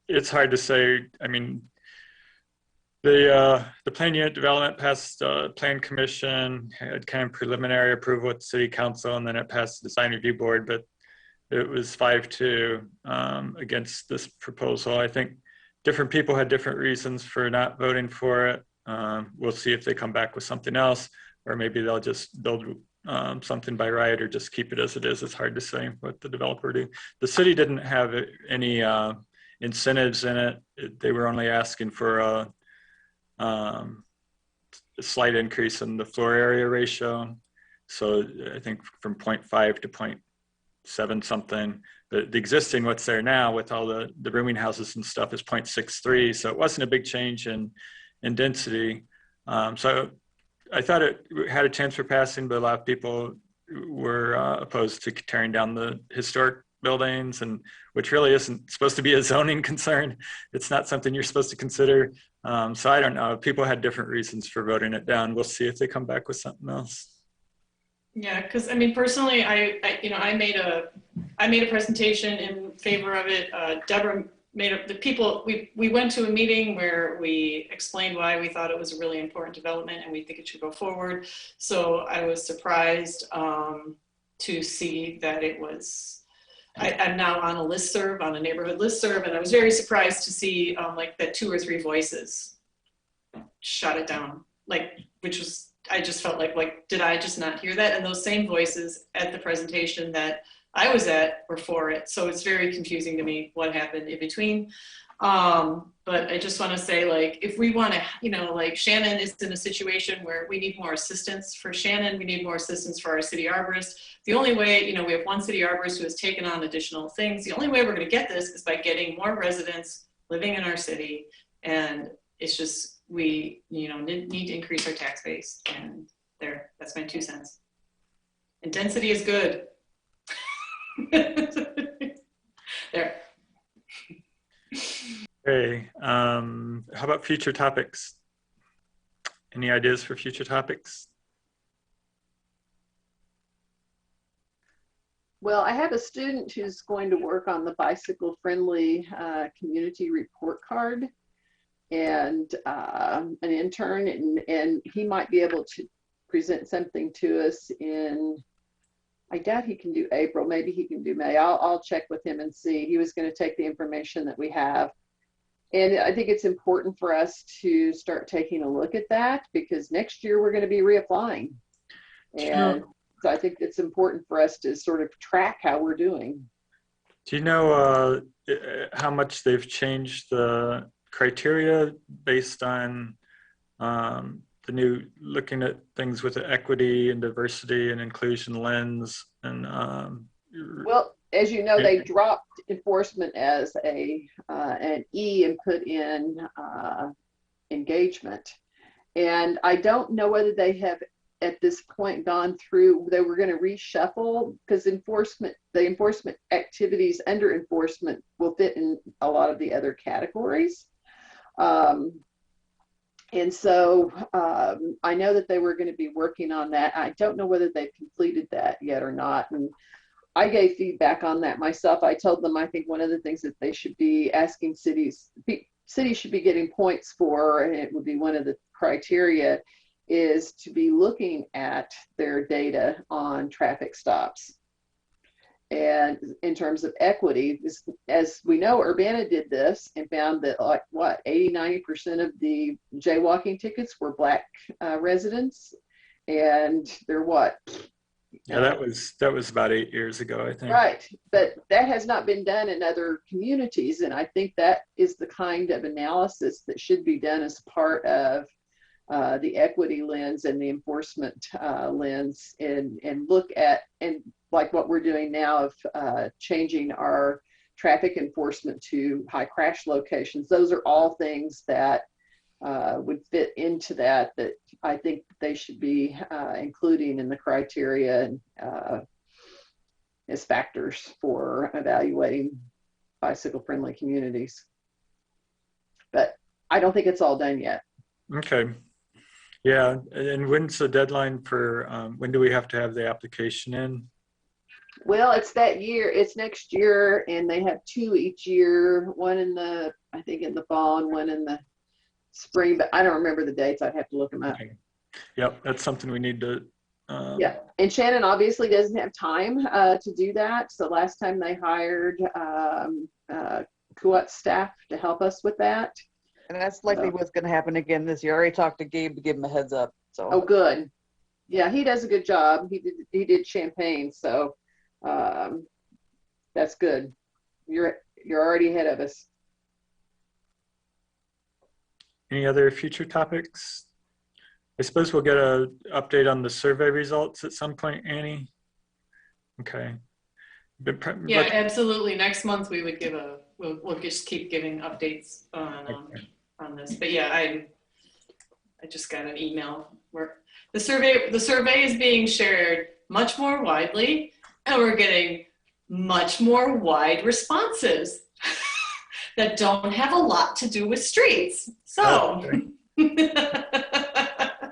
it's hard to say. I mean, the planned unit development passed plan commission, had kind of preliminary approval at city council, and then it passed the design review board, but it was 5-2 against this proposal. I think different people had different reasons for not voting for it. We'll see if they come back with something else, or maybe they'll just build something by right, or just keep it as it is. It's hard to say what the developer do. The city didn't have any incentives in it. They were only asking for a slight increase in the floor area ratio. So I think from 0.5 to 0.7 something. The existing, what's there now with all the rooming houses and stuff, is 0.63. So it wasn't a big change in density. So I thought it had a chance for passing, but a lot of people were opposed to tearing down the historic buildings, and which really isn't supposed to be a zoning concern. It's not something you're supposed to consider. So I don't know. People had different reasons for voting it down. We'll see if they come back with something else. Yeah, because I mean, personally, I made a presentation in favor of it. Deborah made up the people, we went to a meeting where we explained why we thought it was a really important development and we think it should go forward. So I was surprised to see that it was, I'm now on a listserv, on a neighborhood listserv, and I was very surprised to see like that 2 or 3 voices shut it down. Like, which was, I just felt like, did I just not hear that? And those same voices at the presentation that I was at were for it. So it's very confusing to me what happened in between. But I just want to say, like, if we want to, you know, like Shannon is in a situation where we need more assistance for Shannon. We need more assistance for our city arborist. The only way, you know, we have one city arborist who has taken on additional things. The only way we're going to get this is by getting more residents living in our city. And it's just, we, you know, need to increase our tax base. And there, that's my 2 cents. And density is good. There. Okay, how about future topics? Any ideas for future topics? Well, I have a student who's going to work on the bicycle-friendly community report card, and an intern, and he might be able to present something to us in, I doubt he can do April, maybe he can do May. I'll check with him and see. He was going to take the information that we have. And I think it's important for us to start taking a look at that, because next year we're going to be reapplying. And so I think it's important for us to sort of track how we're doing. Do you know how much they've changed the criteria based on the new, looking at things with the equity and diversity and inclusion lens? And well, as you know, they dropped enforcement as an E and put in engagement. And I don't know whether they have at this point gone through, they were going to reshuffle, because the enforcement activities under enforcement will fit in a lot of the other categories. And so I know that they were going to be working on that. I don't know whether they've completed that yet or not. And I gave feedback on that myself. I told them I think one of the things that they should be asking cities should be getting points for, and it would be one of the criteria, is to be looking at their data on traffic stops. And in terms of equity, as we know, Urbana did this and found that, like, what, 80–90% of the jaywalking tickets were Black residents, and they're what? yeah, that was about 8 years ago, I think. Right, but that has not been done in other communities, and I think that is the kind of analysis that should be done as part of the equity lens and the enforcement lens, and look at, and like what we're doing now of changing our traffic enforcement to high crash locations. Those are all things that would fit into that I think they should be including in the criteria as factors for evaluating bicycle-friendly communities. But I don't think it's all done yet. Okay. Yeah, and when's the deadline for, when do we have to have the application in? Well, it's that year, it's next year, and they have 2 each year, one I think in the fall and one in the spring, but I don't remember the dates. I'd have to look them up. Okay. Yep, that's something we need to. Yeah, and Shannon obviously doesn't have time to do that. So last time they hired Kuat staff to help us with that. And that's likely what's going to happen again this year. I already talked to Gabe to give him a heads up. So. Oh, good. Yeah, he does a good job. He did Champaign, so that's good. You're already ahead of us. Any other future topics? I suppose we'll get an update on the survey results at some point, Annie. Okay. Yeah, absolutely. Next month we would give we'll just keep giving updates on this. But yeah, I just got an email where the survey is being shared much more widely, and we're getting much more wide responses that don't have a lot to do with streets. So.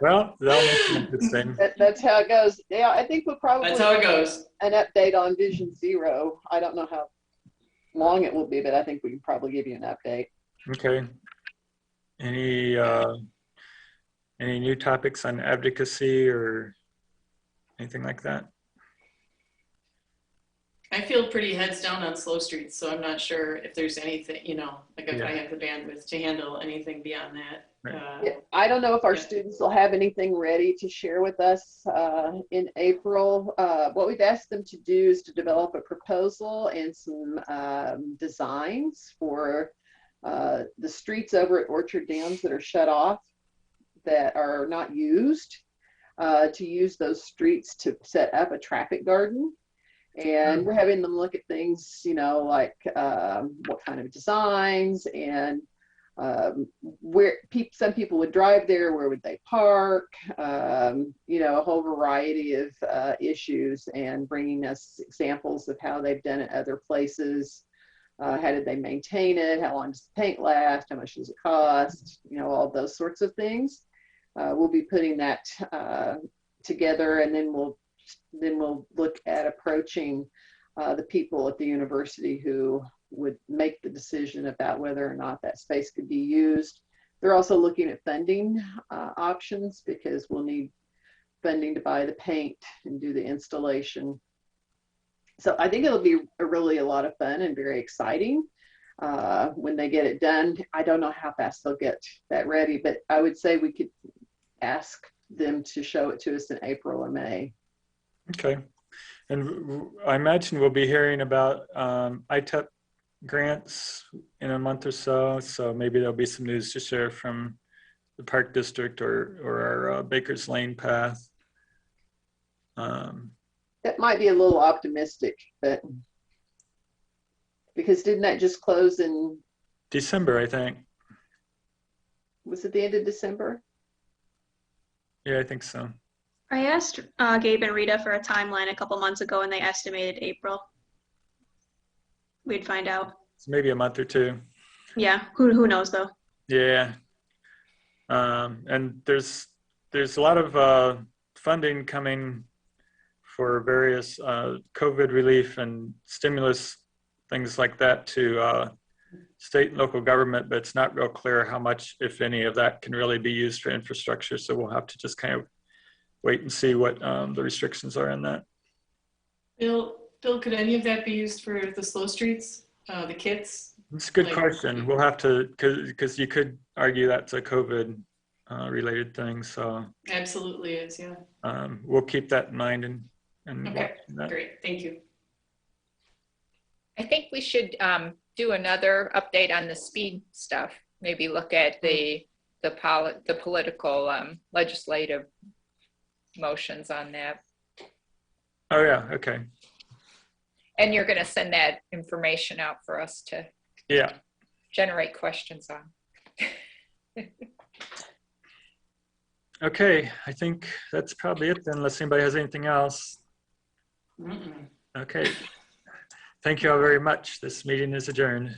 Well, that'll make it interesting. That's how it goes. Yeah, I think we'll probably. That's how it goes. An update on Vision Zero. I don't know long it will be, but I think we can probably give you an update. Okay. Any new topics on advocacy or anything like that? I feel pretty heads down on slow streets, so I'm not sure if there's anything, like if Yeah. I have the bandwidth to handle anything beyond that. Right. Yeah, I don't know if our Yeah. students will have anything ready to share with us in April. What we've asked them to do is to develop a proposal and some designs for the streets over at Orchard Downs that are shut off, that are not used, to use those streets to set up a traffic garden. And we're having them look at things, like what kind of designs and where some people would drive there, where would they park, a whole variety of issues, and bringing us examples of how they've done it other places. How did they maintain it? How long does the paint last? How much does it cost? All those sorts of things. We'll be putting that together, and then we'll look at approaching the people at the university who would make the decision about whether or not that space could be used. They're also looking at funding options, because we'll need funding to buy the paint and do the installation. So I think it'll be really a lot of fun and very exciting when they get it done. I don't know how fast they'll get that ready, but I would say we could ask them to show it to us in April or May. Okay. And I imagine we'll be hearing about ITEP grants in a month or so. So maybe there'll be some news to share from the Park District or our Baker's Lane path. That might be a little optimistic, but because didn't that just close in December, I think. Was it the end of December? Yeah, I think so. I asked Gabe and Rita for a timeline a couple months ago, and they estimated April. We'd find out. So maybe a month or two. Yeah, who knows though? Yeah. And there's a lot of funding coming for various COVID relief and stimulus, things like that, to state and local government, but it's not real clear how much, if any, of that can really be used for infrastructure. So we'll have to just kind of wait and see what the restrictions are on that. Bill, could any of that be used for the slow streets, the kits? It's a good question. We'll have to, because you could argue that's a COVID related thing. So Absolutely is, yeah. we'll keep that in mind and Okay, that. great, thank you. I think we should do another update on the speed stuff. Maybe look at the political legislative motions on that. Oh yeah, okay. And you're going to send that information out for us to generate questions on. Okay, I think that's probably it then, unless anybody has anything else. Mm-mm. Okay. Thank you all very much. This meeting is adjourned.